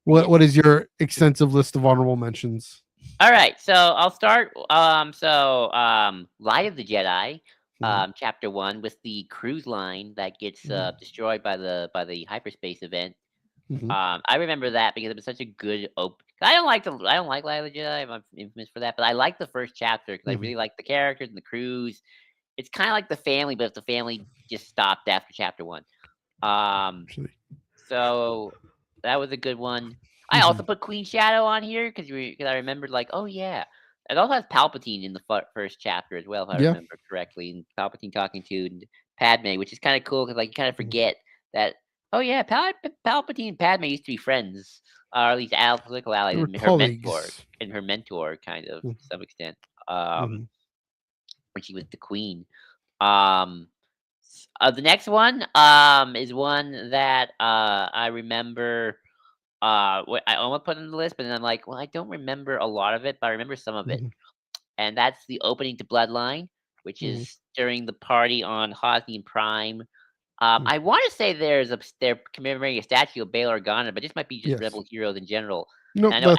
What is your extensive list of honorable mentions? All right, so I'll start. Light of the Jedi, Mhm, chapter one, with the cruise line that gets mhm, destroyed by the hyperspace event. mhm, I remember that because it was such a good I don't like Light of the Jedi. I'm infamous for that, but I like the first chapter because I mhm. really like the characters and the crews. It's kind of like the family, but if the family just stopped after chapter one. Um, Actually, so that was a good one. I also mhm. put Queen Shadow on here because I remembered like, oh yeah, it also has Palpatine in the first chapter as well, if I Yeah, remember correctly, and Palpatine talking to Padme, which is kind of cool because like you kind of mhm. forget that. Oh yeah, Palpatine and Padme used to be friends, or at least political They allies, were and colleagues. her mentor, kind of Mhm, to some extent. Um, mhm, when she was the queen. Um, the next one is one that I remember. I almost put on the list, but then I'm like, well, I don't remember a lot of it, but I remember some of it, mhm, and that's the opening to Bloodline, which mhm, is during the party on Hosnian Prime. mhm. I want to say they're commemorating a statue of Bail Organa, but this might be just Yes. rebel heroes in general. Nope. And I know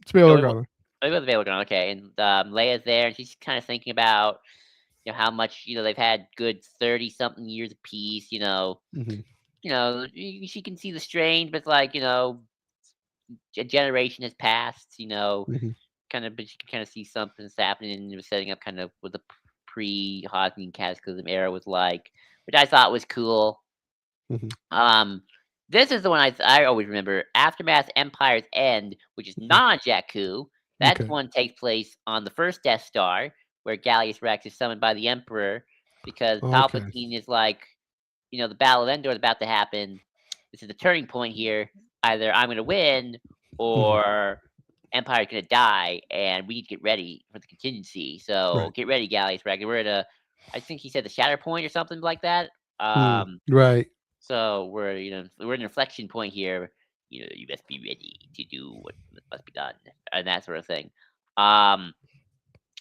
It's Bail oh, Organa. it was Bail Organa, okay, and Leia's there, and she's kind of thinking about how much they've had good 30 something years of peace. Mhm, She can see the strange, but it's like a generation has passed. mhm, Kind of, but you can kind of see something's happening, and it was setting up kind of what the pre-Hosnian Cataclysm era was like, which I thought was cool. mhm, Um, This is the one I always remember. Aftermath Empire's End, which is Mhm. not Jakku. That Okay. one takes place on the first Death Star, where Gallius Rex is summoned by the Emperor because Okay. Palpatine is like, the Battle of Endor is about to happen. This is the turning point here. Either I'm going to win Mhm. or Empire's going to die, and we need to get ready for the contingency. So Right. get ready, Gallius Rex. We're at I think he said the Shatter Point or something like that. Mm. Right. So we're at an inflection point here. You must be ready to do what must be done, and that sort of thing. Um,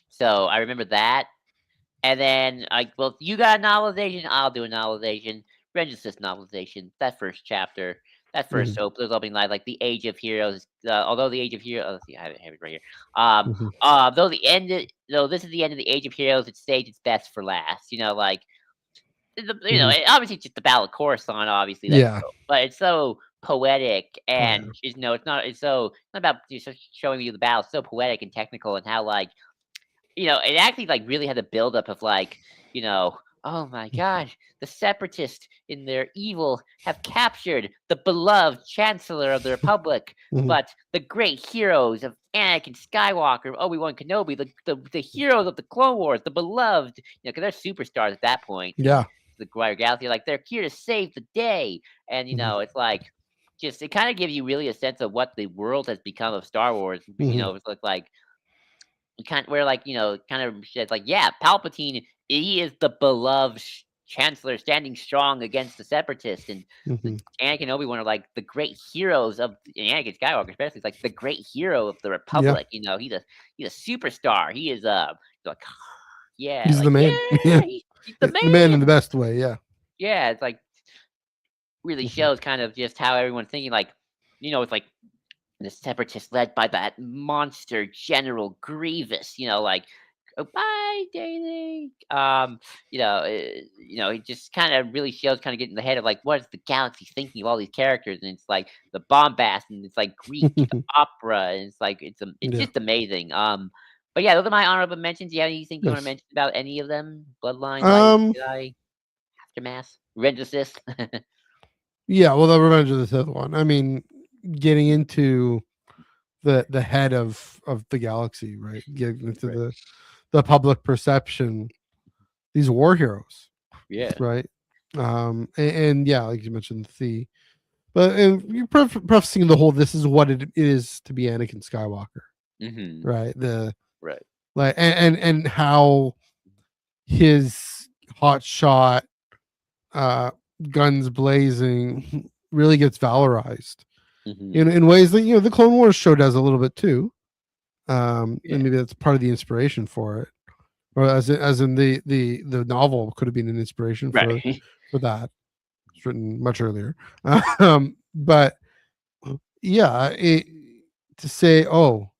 so I remember that, and then well, you got a novelization, I'll do a novelization. Register's novelization. That first chapter, that first Mhm. soap. There's opening line like the Age of Heroes. Although the Age of Heroes, let's see, I have it right here. Mhm. Though this is the end of the Age of Heroes, it saved its best for last. Mhm. Obviously it's just the Battle of Coruscant, obviously, Yeah. but it's so poetic Oh and yeah. it's not about just showing you the battle. It's so poetic and technical and how it actually really had a buildup of oh my god, the separatists in their evil have captured the beloved Chancellor of the Republic, Mhm. but the great heroes of Anakin Skywalker, Obi-Wan Kenobi, the heroes of the Clone Wars, the beloved, because they're superstars at that point in Yeah. the Guire Galaxy, like they're here to save the day, and Mhm. it's like just it kind of gives you really a sense of what the world has become of Star Wars. Mhm. It's like where kind of says like, yeah, Palpatine, he is the beloved chancellor standing strong against the separatists, and the Mhm. Anakin and Obi-Wan are like the great heroes of and Anakin Skywalker especially is like the great hero of the Yeah. Republic. He's a superstar. He is like yeah, He's the like man. Yeah. yeah, he's the The man in the man. best way. Yeah. Yeah, it's like really Mhm. shows kind of just how everyone's thinking like it's like the separatists led by that monster General Grievous, like, "Oh, bye, Daily." It just kind of really shows, kind of get in the head of like, what is the galaxy thinking of all these characters? And it's like the bombast, and it's like Greek opera, and it's like it's Yeah. just amazing. But yeah, those are my honorable mentions. Do you have anything you want to Nice. mention about any of them? Bloodline, Light of Um. the Jedi, Aftermath, Revenge Assist. Yeah. Well, the Revenge of the Sith one. I mean, getting into the head of the galaxy, right? Getting into Right. the public perception. These war heroes, Yeah. right? And yeah, like you mentioned, and you're prefacing the whole. This is what it is to be Anakin Skywalker, Hmm. right? The Right. like and how his hot shot, uh, guns blazing, really gets valorized Hmm. in ways that the Clone Wars show does a little bit too. Yeah. And maybe that's part of the inspiration for it, or as in the novel could have been an inspiration Right. for that. It's written much earlier, but yeah, to say, oh,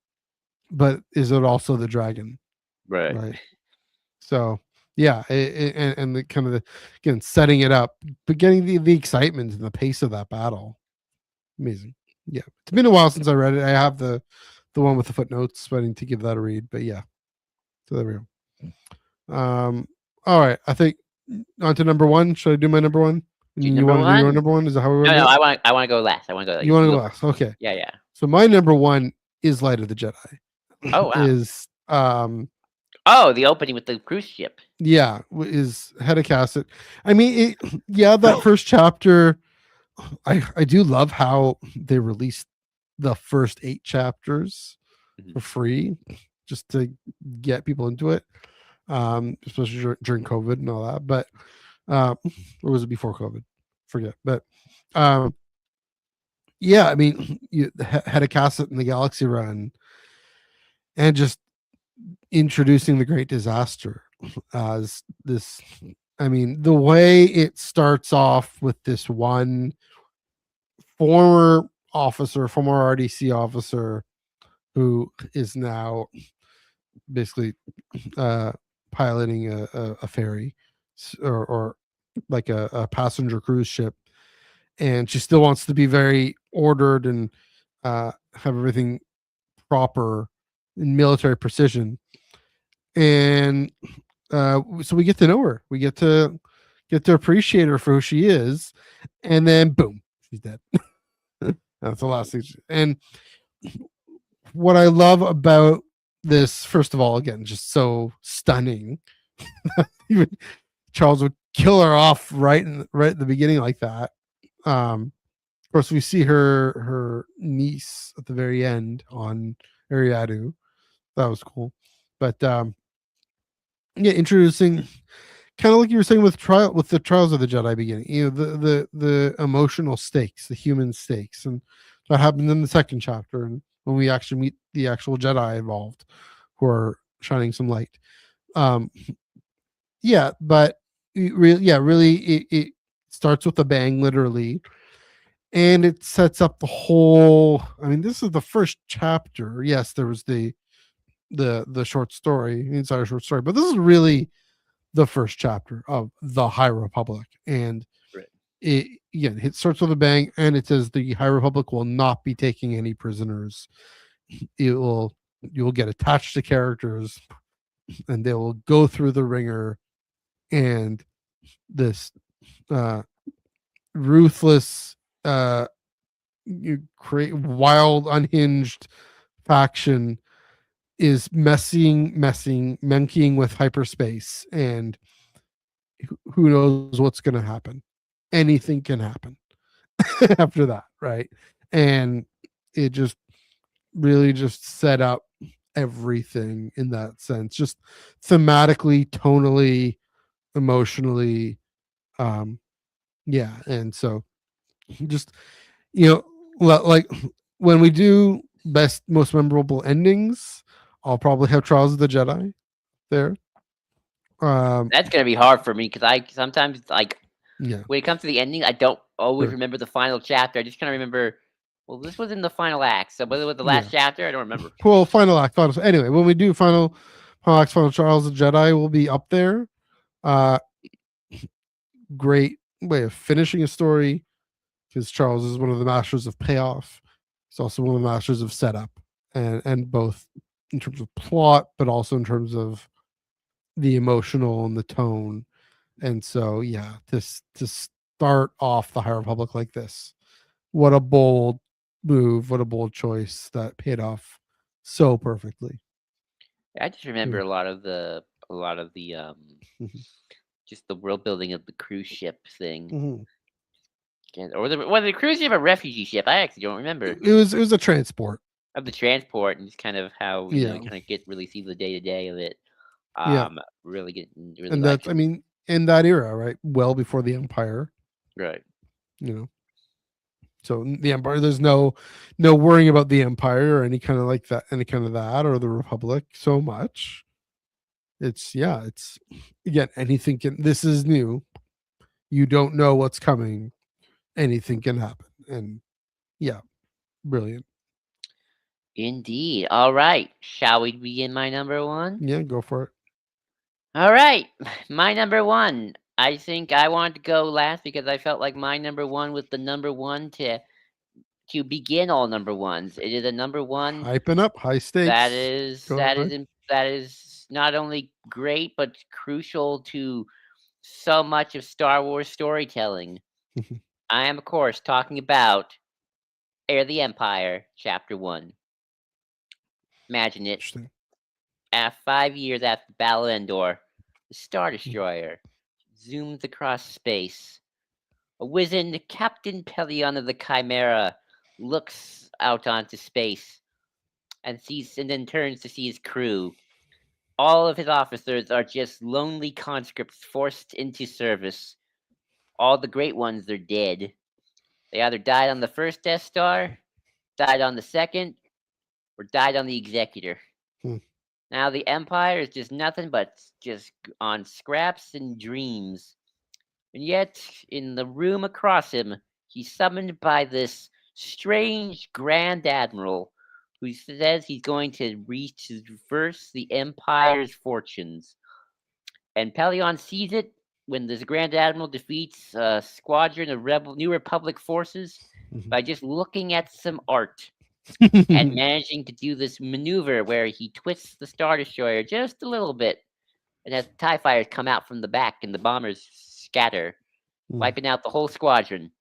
but is it also the dragon, Right. right? So yeah, and the kind of again setting it up, but getting the excitement and the pace of that battle, amazing. Yeah, it's been a while since I read it. I have the one with the footnotes, so I need to give that a read. But yeah, so there we go. All right, I think on to number one. Should I do my number one? Do And you number want to do your one? number one? Is that how we want No, to no, do it? I wanna go last. I wanna go You want to you go go last? Okay. Yeah, yeah. So my number one is Light of the Jedi. Oh, wow. Is Oh, the opening with the cruise ship. yeah, is Hedda Cassett. I mean, yeah, that first chapter, I do love how they released the first 8 chapters Mhm. for free just to get people into it, especially during COVID and all that. But or was it before COVID? Forget. But um, yeah, I mean, you had a cassette in the Galaxy Run, and just introducing the Great Disaster as this. I mean, the way it starts off with this one former RDC officer who is now basically uh, piloting a ferry, or like a passenger cruise ship, and she still wants to be very ordered and have everything proper in military precision. And so we get to know her. We get to appreciate her for who she is, and then boom. she's dead. That's the last thing. And what I love about this, first of all, again, just so stunning. Even Charles would kill her off right at the beginning like that. Of course, we see her niece at the very end on Ariadu. That was cool, but yeah, introducing kind of like you were saying with the trials of the Jedi beginning. The emotional stakes, the human stakes, and that happened in the second chapter, and when we actually meet the actual Jedi involved, who are shining some light. Um, yeah, but really, it starts with a bang, literally, and it sets up the whole. I mean, this is the first chapter. Yes, there was the short story, inside a short story, but this is really the first chapter of the High Republic, and Right. it starts with a bang, and it says the High Republic will not be taking any prisoners. You will get attached to characters, and they will go through the ringer, and this uh, ruthless, you create wild, unhinged faction is monkeying with hyperspace, and who knows what's going to happen. Anything can happen after that, right? And it just really just set up everything in that sense, just thematically, tonally, emotionally. um yeah, and so just, you know, like when we do best most memorable endings, I'll probably have Trials of the Jedi there. um That's gonna be hard for me because I sometimes, like, yeah, when it comes to the ending, I don't always sure. remember the final chapter. I just kinda remember, well, this was in the final act, so whether it was the Yeah, last chapter, I don't remember. well, anyway, when we do final act, final Trials of Jedi will be up there. uh Great way of finishing a story, because Charles is one of the masters of payoff. He's also one of the masters of setup, and both in terms of plot, but also in terms of the emotional and the tone. And so, yeah, to start off the High Republic like this, what a bold move, what a bold choice that paid off so perfectly. I just remember Yeah. a lot of the Mhm. just the world building of the cruise ship thing. Mhm. Or the cruise ship a refugee ship? I actually don't remember. It was a transport. Of the transport and just kind of how, Yeah, you kinda get really see the day to day of it. yeah, Really and that's, I liking. mean, in that era, right, well before the Empire, Right. you know. So the Empire, there's no worrying about the Empire or any kind of like that, any kind of that, or the Republic so much. It's, yeah, it's, again, anything can. This is new. You don't know what's coming. Anything can happen, and yeah, brilliant. Indeed. Alright. Shall we begin my number 1? Yeah, go for it. Alright. My number 1. I think I wanted to go last because I felt like my number 1 was the number 1 to begin all number 1s. It is a number 1 Hyping up, high that stakes. is Go that ahead. is im that is not only great, but crucial to so much of Star Wars storytelling. I am, of course, talking about Heir of the Empire, Chapter 1. Imagine it. Interesting. At 5 years after the Battle of Endor, the Star Mhm. Destroyer zooms across space. A wizened Captain Pelion of the Chimera looks out onto space and then turns to see his crew. All of his officers are just lonely conscripts forced into service. All the great ones are dead. They either died on the first Death Star, died on the second, or died on the Executor. Hmm. Now the Empire is just nothing but just on scraps and dreams. And yet, in the room across him, he's summoned by this strange Grand Admiral who says he's going to reverse the Empire's fortunes. And Pelion sees it when this Grand Admiral defeats a squadron of New Republic forces by just looking at some art and Mhm. managing to do this maneuver where he twists the Star Destroyer just a little bit and has TIE fighters come out from the back and the bombers scatter, Mm. wiping out the whole squadron.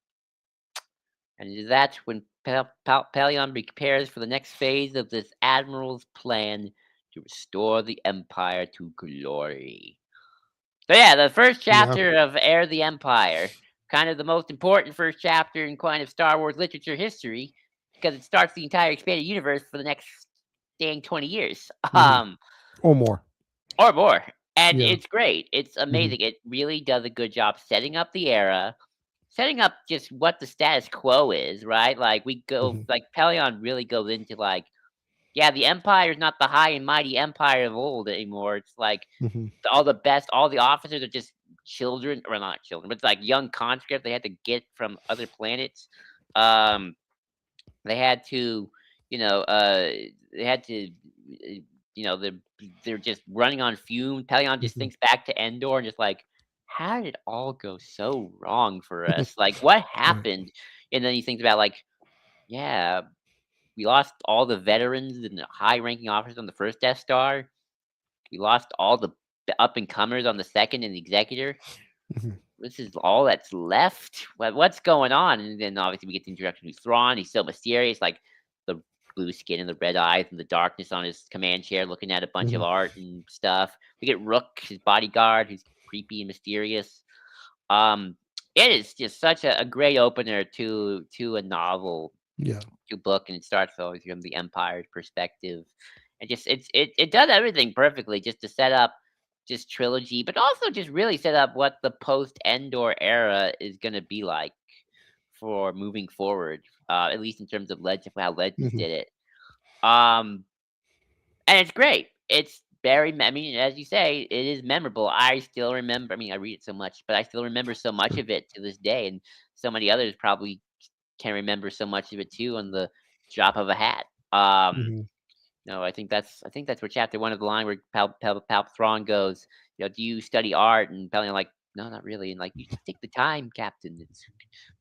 And that's when Pelion prepares for the next phase of this admiral's plan to restore the empire to glory. So yeah, the first Yeah. chapter of Heir of the Empire, kind of the most important first chapter in kind of Star Wars literature history, because it starts the entire expanded universe for the next dang 20 years. Mhm. Or more. Or more. And Yeah. it's great. It's Mhm. amazing. It really does a good job setting up the era, setting up just what the status quo is, right? Like we go Mhm. like Pelion really goes into like, yeah, the empire is not the high and mighty empire of old anymore. It's like Mhm. all the best, all the officers are just children, or not children, but it's like young conscripts they had to get from other planets. Um, they had to, you know, they had to, you know, they're just running on fumes. Pelion just Mhm. thinks back to Endor and just like, how did it all go so wrong for us? Like, what Right. happened? And then he thinks about like, yeah, we lost all the veterans and the high-ranking officers on the first Death Star. We lost all the up and comers on the second and the Executor. Mhm. This is all that's left. What's going on? And then obviously we get the introduction to Thrawn. He's so mysterious, like the blue skin and the red eyes and the darkness on his command chair, looking at a bunch of Mhm. art and stuff. We get Rook, his bodyguard, who's creepy and mysterious. Um, it is just such a great opener to a novel, Yeah. to book, and it starts always from the Empire's perspective. And just it does everything perfectly just to set up just trilogy, but also just really set up what the post Endor era is gonna be like for moving forward, at least in terms of Legend how Legends Mhm. did it. Um, and it's great. It's very I mean, as you say, it is memorable. I still remember I mean, I read it so much, but I still remember so much Sure. of it to this day, and so many others probably can remember so much of it too on the drop of a hat. Mhm. No, I think that's where chapter one of the line where Thrawn goes, you know, do you study art? And Pelion like, no, not really. And like, you should take the time, Captain. It's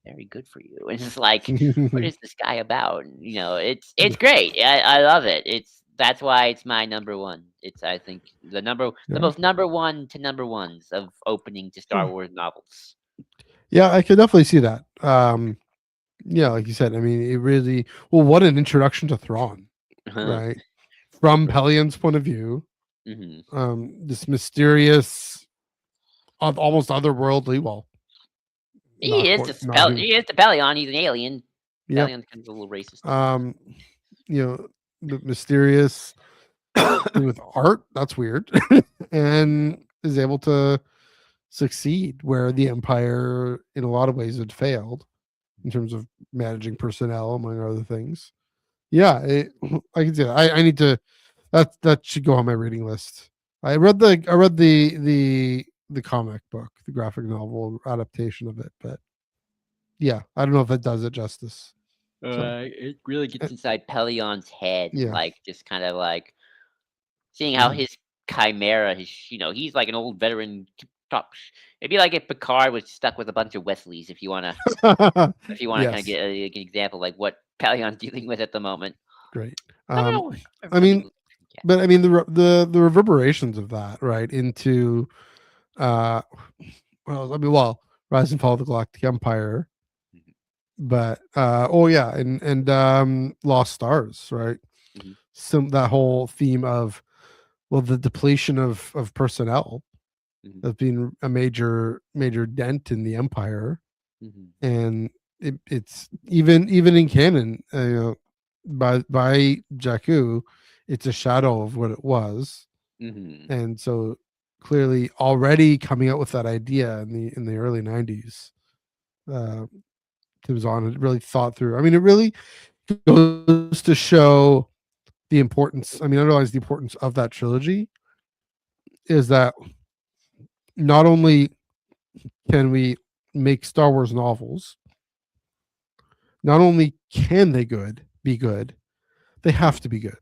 very good for you. And it's just like, what is this guy about? And, you know, it's Yeah. great. I love it. It's that's why it's my number one. It's I think the Yeah. most number one to number ones of opening to Star Yeah. Wars novels. Yeah, I could definitely see that. Yeah, like you said, I mean, it really well, what an introduction to Thrawn, right? From Pelion's point of view, Hmm. this mysterious, almost otherworldly, well, not quite, not human. He is the Pelion. He's an alien. Yep. Pelion's kind of a little racist. Um, you know, the mysterious with art, that's weird, and is able to succeed where the Empire, in a lot of ways, had failed in terms of managing personnel, among other things. Yeah, I can see that. I need to. That should go on my reading list. I read the comic book, the graphic novel adaptation of it, but yeah, I don't know if it does it justice. So It really uh, gets inside Pelion's head, yeah, like just kind of like seeing how mhm. his chimera, his you know, he's like an old veteran. Top. It'd be like if Picard was stuck with a bunch of Wesleys. If you wanna kind of Yes, get an example, like what Pelion's dealing with at the moment. great. Some Um, people, I some mean, people, yeah. but I mean the reverberations of that, right, into uh, well, Rise and Fall of the Galactic Empire, Mhm, but oh yeah, and Lost Stars, right? mhm, Some that whole theme of well, the depletion of personnel mhm, has been a major dent in the empire, mhm, and it's even in canon, you know, by Jakku, it's a shadow of what it was, mhm, and so clearly already coming out with that idea in the early '90s. Uh, it was on it really thought through. I mean, it really goes to show the importance. I mean, I realize the importance of that trilogy is that not only can we make Star Wars novels, not only can they be good, they have to be good.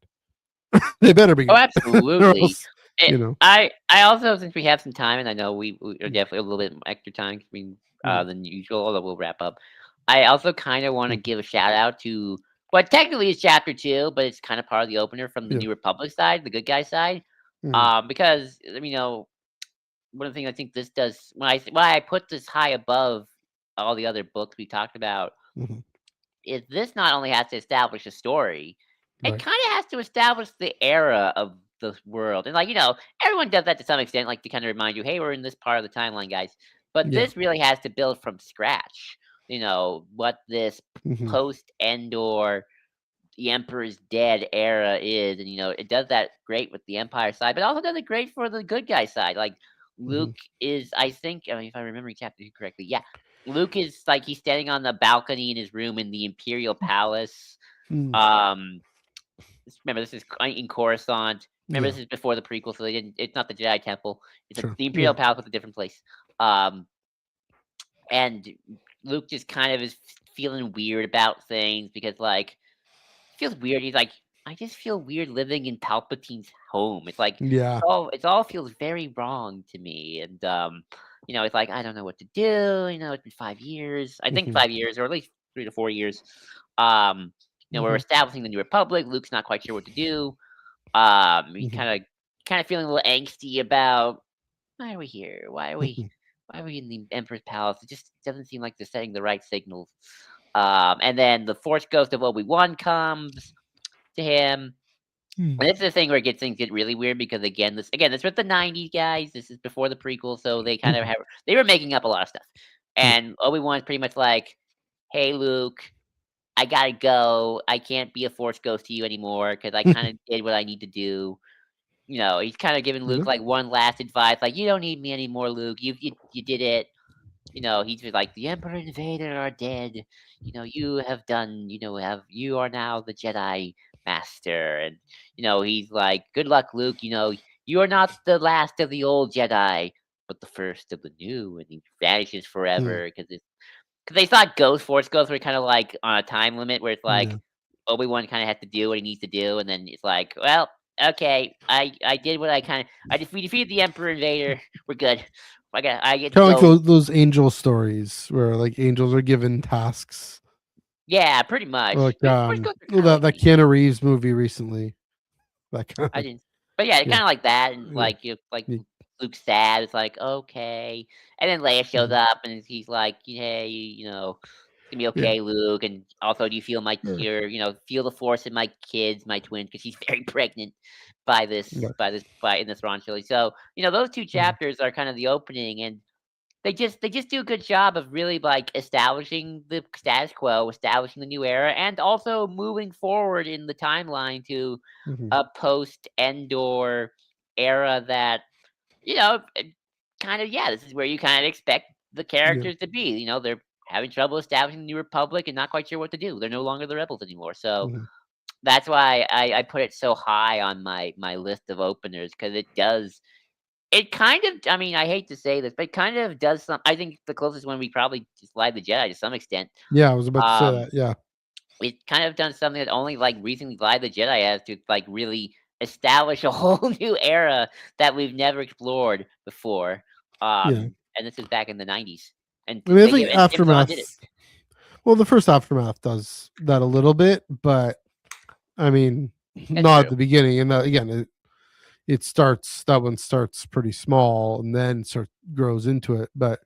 They better be Oh, good, or absolutely. else, you know. I also, since we have some time, and I know we are Mm, definitely a little bit extra time mm, than usual, although we'll wrap up. I also kind of want to mm, give a shout out to what technically is chapter two, but it's kind of part of the opener from the yeah. New Republic side, the good guy side. Mm, Because you know, one of the things I think this does why I put this high above all the other books we talked about mhm, this not only has to establish a story, it Right. kind of has to establish the era of the world. And like, everyone does that to some extent, like to kind of remind you, hey, we're in this part of the timeline, guys. But Yeah. this really has to build from scratch. What this Hmm. post Endor the Emperor's dead era is, and it does that great with the Empire side, but also does it great for the good guy side. Like Hmm. Luke is, I think, I mean, if I remember chapter 2 correctly, yeah, Luke is like he's standing on the balcony in his room in the Imperial Palace. Mm. Um, remember this is in Coruscant. Remember Yeah. this is before the prequel, so they didn't. It's not the Jedi Temple. Sure. The Yeah. Imperial Palace was a different place. Um, and Luke just kind of is feeling weird about things because like feels weird. He's like, I just feel weird living in Palpatine's home. It's like Yeah. it's all feels very wrong to me. And it's like I don't know what to do. It's been 5 years. I think Hmm. 5 years, or at least 3 to 4 years. Um, we're Hmm. establishing the new republic. Luke's not quite sure what to do. He's Hmm. kind of feeling a little angsty about why are we here? Hmm. Why are we in the Emperor's palace? It just doesn't seem like they're setting the right signals. And then the Force Ghost of Obi-Wan comes to him. And this is the thing where things get really weird because this was the '90s, guys. This is before the prequel, so they were making up a lot of stuff. Yeah. And Obi-Wan's pretty much like, "Hey, Luke, I gotta go. I can't be a Force Ghost to you anymore because I kind of did what I need to do." He's kind of giving Luke Yeah. like one last advice, like, "You don't need me anymore, Luke. You did it." He's just like, "The Emperor and Vader are dead. You have done. You are now the Jedi Master." And he's like, "Good luck, Luke. You are not the last of the old Jedi, but the first of the new." And he vanishes Yeah. forever because they thought Force Ghosts were kind of like on a time limit where it's Yeah. like Obi-Wan kind of has to do what he needs to do, and then it's like, well, okay, I did what I kind of we defeated the Emperor and Vader. We're good. I get to Kind of like go. those angel stories where like angels are given tasks. Yeah, pretty much. Or like But Force Ghosts are well, kind of like that me. Keanu Reeves movie recently. That kind I of didn't, but yeah, yeah. kind of like that, and Yeah. like Yeah. Luke's sad. It's like okay, and then Leia shows Mhm. up, and he's like, hey, it's gonna be Yeah. okay, Luke. And also, do you feel Sure. feel the force in my kids, my twins, because she's very pregnant Yeah. by in this Ron trilogy. So those two Mhm. chapters are kind of the opening, and they just do a good job of really like establishing the status quo, establishing the new era, and also moving forward in the timeline to Mhm. a post Endor era that kind of this is where you kind of expect the Yeah. characters to be. They're having trouble establishing the new republic and not quite sure what to do. They're no longer the rebels anymore. So Mhm. that's why I put it so high on my list of openers because it kind of, I mean, I hate to say this, but it kind of does some. I think the closest one we probably just lied the Jedi to some extent. Yeah, I was about to say Um, that. Yeah. it kind of done something that only like recently lied the Jedi has to like really establish a whole new era that we've never explored before. Yeah. And this is back in the '90s, and I mean, I they think give and Tim Zahn did it. Aftermath. Well, the first Aftermath does that a little bit, but I mean, That's not at true. the beginning. And again, it starts. That one starts pretty small and then grows into it. But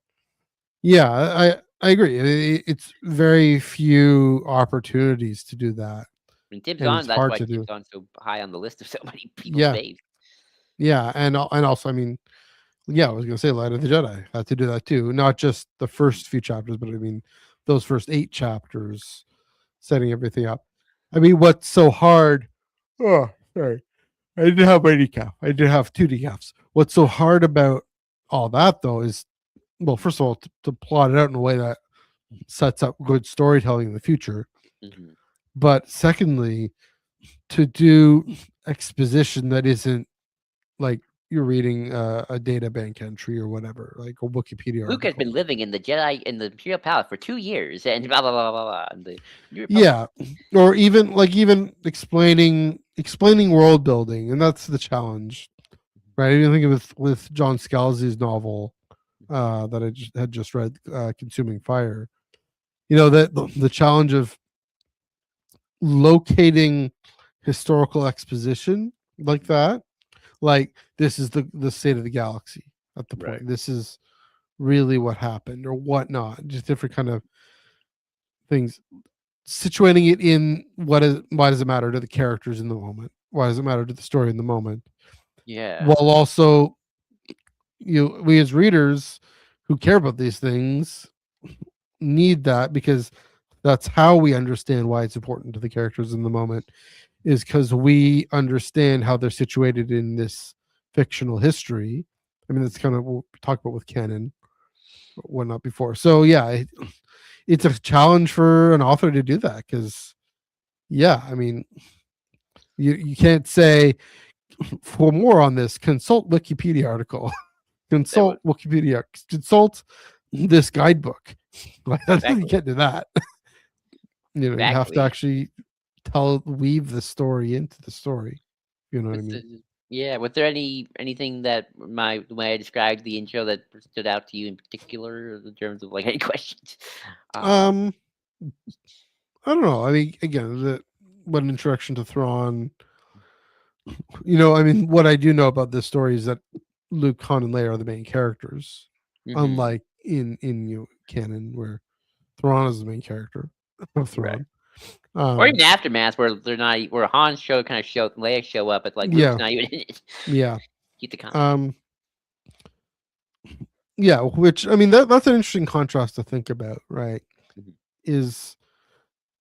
yeah, I agree. It's very few opportunities to do that, And Tim and it's Zahn, that's hard why to Tim do. Zahn's so high on the list of so many people's Yeah, faves. yeah, and also, I mean, yeah, I was gonna say Light of the Jedi had to do that too. Not just the first few chapters, but I mean, those first 8 chapters, setting everything up. I mean, what's so hard? Oh, sorry, I didn't have my decaf. I did have 2 decafs. What's so hard about all that though is, well, first of all, to plot it out in a way that sets up good storytelling in the future. Hmm. But secondly, to do exposition that isn't like you're reading a data bank entry or whatever, like a Wikipedia Luke has been article. living in the Imperial Palace for 2 years, and blah blah blah blah blah. And the New Republic. Yeah, or even explaining world building, and that's the challenge, right? Even think with John Scalzi's novel that I had just read, Consuming Fire. That the challenge of locating historical exposition like that, like this is the state of the galaxy at the Right. point. This is really what happened or whatnot. Just different kind of things. situating it in why does it matter to the characters in the moment? Why does it matter to the story in the moment? Yeah. While also, we as readers who care about these things need that, because that's how we understand why it's important to the characters in the moment, is because we understand how they're situated in this fictional history. I mean, that's kind of what we talked about with Canon, whatnot before. So yeah, it's a challenge for an author to do that, because yeah, I mean, you can't say, for more on this, consult Wikipedia article, That was consult Wikipedia, consult this guidebook. Like, you exactly. can't do that. You have to Exactly. actually weave the story into the story. You know what I Was mean? the Yeah, was there anything that the way I described the intro that stood out to you in particular in terms of, like, any questions? Um, Um, I don't know. I mean, again, what an introduction to Thrawn. I mean, what I do know about this story is that Luke, Han, and Leia are the main characters, mhm, unlike in canon where Thrawn is the main character of right. Thrawn. Or even Um, Aftermath where they're not where Han's kinda show Leia show up, it's like Luke's yeah, not even in it. yeah, Keep the continuity. um, yeah. Which, I mean, that's an interesting contrast to think about, right? Mhm. Is,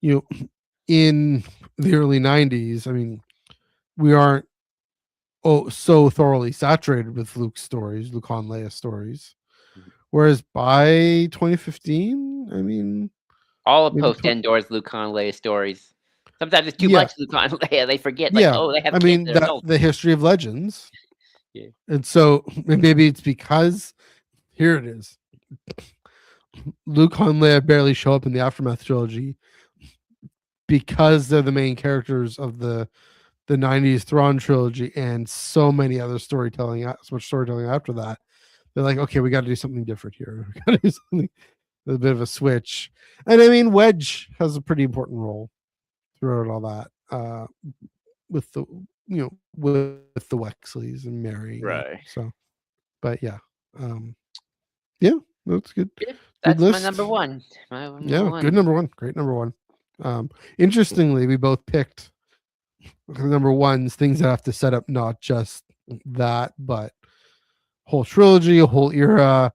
you know in the early '90s, I mean, we aren't so thoroughly saturated with Luke Han Leia stories. Mhm. Whereas by 2015, I mean, All of maybe post Endor's Luke and Leia stories. Sometimes it's too yeah, much Luke and Leia, they forget, like, yeah. "Oh, they have I kids, mean, they're that adults." the history of legends, Yeah. and so maybe it's because here it is. Luke Han Leia barely show up in the Aftermath trilogy because they're the main characters of the '90s Thrawn trilogy and so many other so much storytelling after that. They're like, okay, we got to do something different here. We got to do something, a bit of a switch. And I mean, Wedge has a pretty important role throughout all that, with the with the Wexleys and marrying it. Right. So, but yeah, um, yeah, that's good. Yeah, Good that's my list. number 1. My number Yeah, good 1. number one. Great number one. Interestingly, we both picked number ones, things that have to set up not just that, but whole trilogy, a whole era,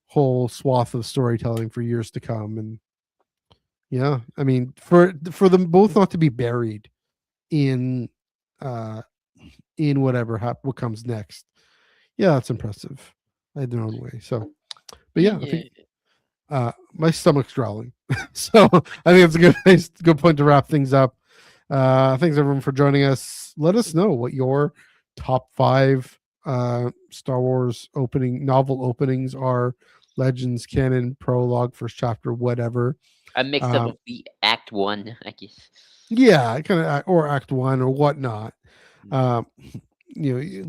whole swath of storytelling for years to come. And yeah, I mean, for them both not to be buried in uh whatever what comes next. Yeah, that's impressive. In their own way. So, but yeah, I Yeah. think my stomach's growling. So I think it's a good point to wrap things up. Thanks everyone for joining us. Let us know what your top 5 Star Wars novel openings are. Legends, canon, prologue, first chapter, whatever. A mix of Um, the act 1, I guess. yeah, kind of, or Act One or whatnot. Mhm. Um,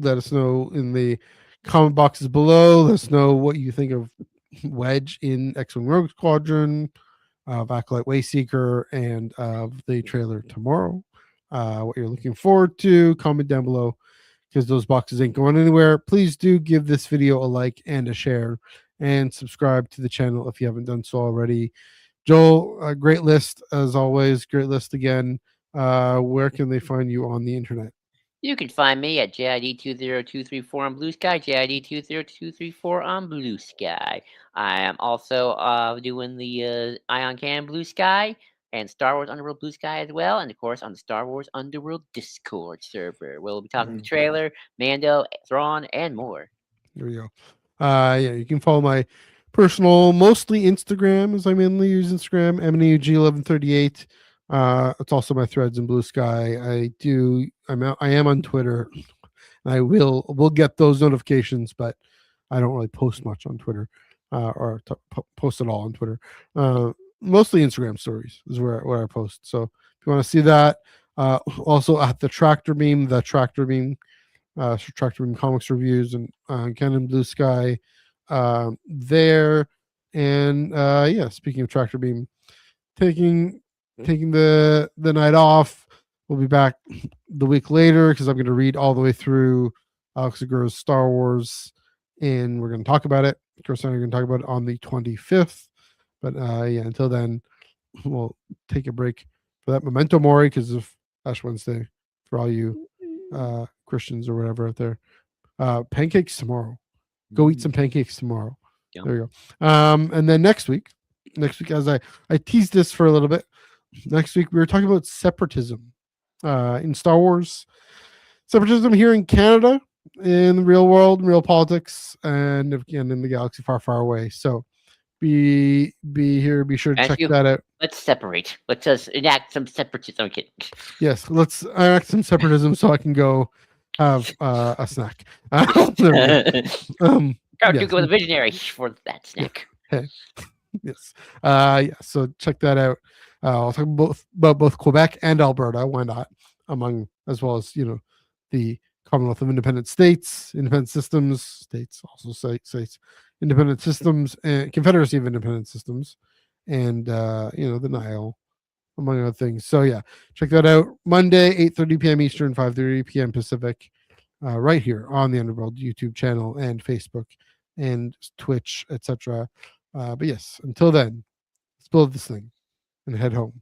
let us know in the comment boxes below. Let us know what you think of Wedge in X-Wing Rogue Squadron, Acolyte Wayseeker, and of the trailer tomorrow. What you're looking forward to, comment down below, because those boxes ain't going anywhere. Please do give this video a like and a share, and subscribe to the channel if you haven't done so already. Joel, a great list as always. Great list again. Where can they find you on the internet? You can find me at JID20234 on Blue Sky, JID20234 on Blue Sky. I am also doing the Ion Cannon Blue Sky and Star Wars Underworld Blue Sky as well, and of course on the Star Wars Underworld Discord server. We'll be talking the Mhm. trailer, Mando, Thrawn, and more. There we go. Yeah, you can follow my personal, mostly Instagram, as I mainly use Instagram, MNUG1138. It's also my threads in Blue Sky. I am on Twitter. Will get those notifications, but I don't really post much on Twitter, or post at all on Twitter. Mostly Instagram stories is where I post. So if you want to see that, also at the Tractor Beam, Tractor Beam Comics reviews, and Canon Blue Sky there. And yeah, speaking of Tractor Beam, taking the night off. We'll be back the week later because I'm going to read all the way through Alex Aguirre's Star Wars, and we're going to talk about it. Chris and I are going to talk about it on the 25th. But yeah, until then, we'll take a break for that memento mori because of Ash Wednesday for all you Christians or whatever out there. Pancakes tomorrow. Go eat some pancakes tomorrow. Yum. There you go. And then next week, as I teased this for a little bit, next week we were talking about separatism in Star Wars, separatism here in Canada, in the real world, real politics, and again in the galaxy far, far away. So be here. Be sure to check that out. Let's separate. Let's just enact some separatism. I'm kidding. Yes, let's enact some separatism so I can go have a snack. There we go. Yes. Go the visionary for that snack. Hey. Yes. Yeah. So check that out. I'll talk about both Quebec and Alberta. Why not? Among as well as the Commonwealth of Independent States, independent systems, states also states, independent systems, and Confederacy of Independent Systems, and the Nile, among other things. So yeah, check that out. Monday, 8:30 p.m. Eastern, 5:30 p.m. Pacific, right here on the Underworld YouTube channel and Facebook and Twitch, etc. But yes, until then, let's build this thing and head home.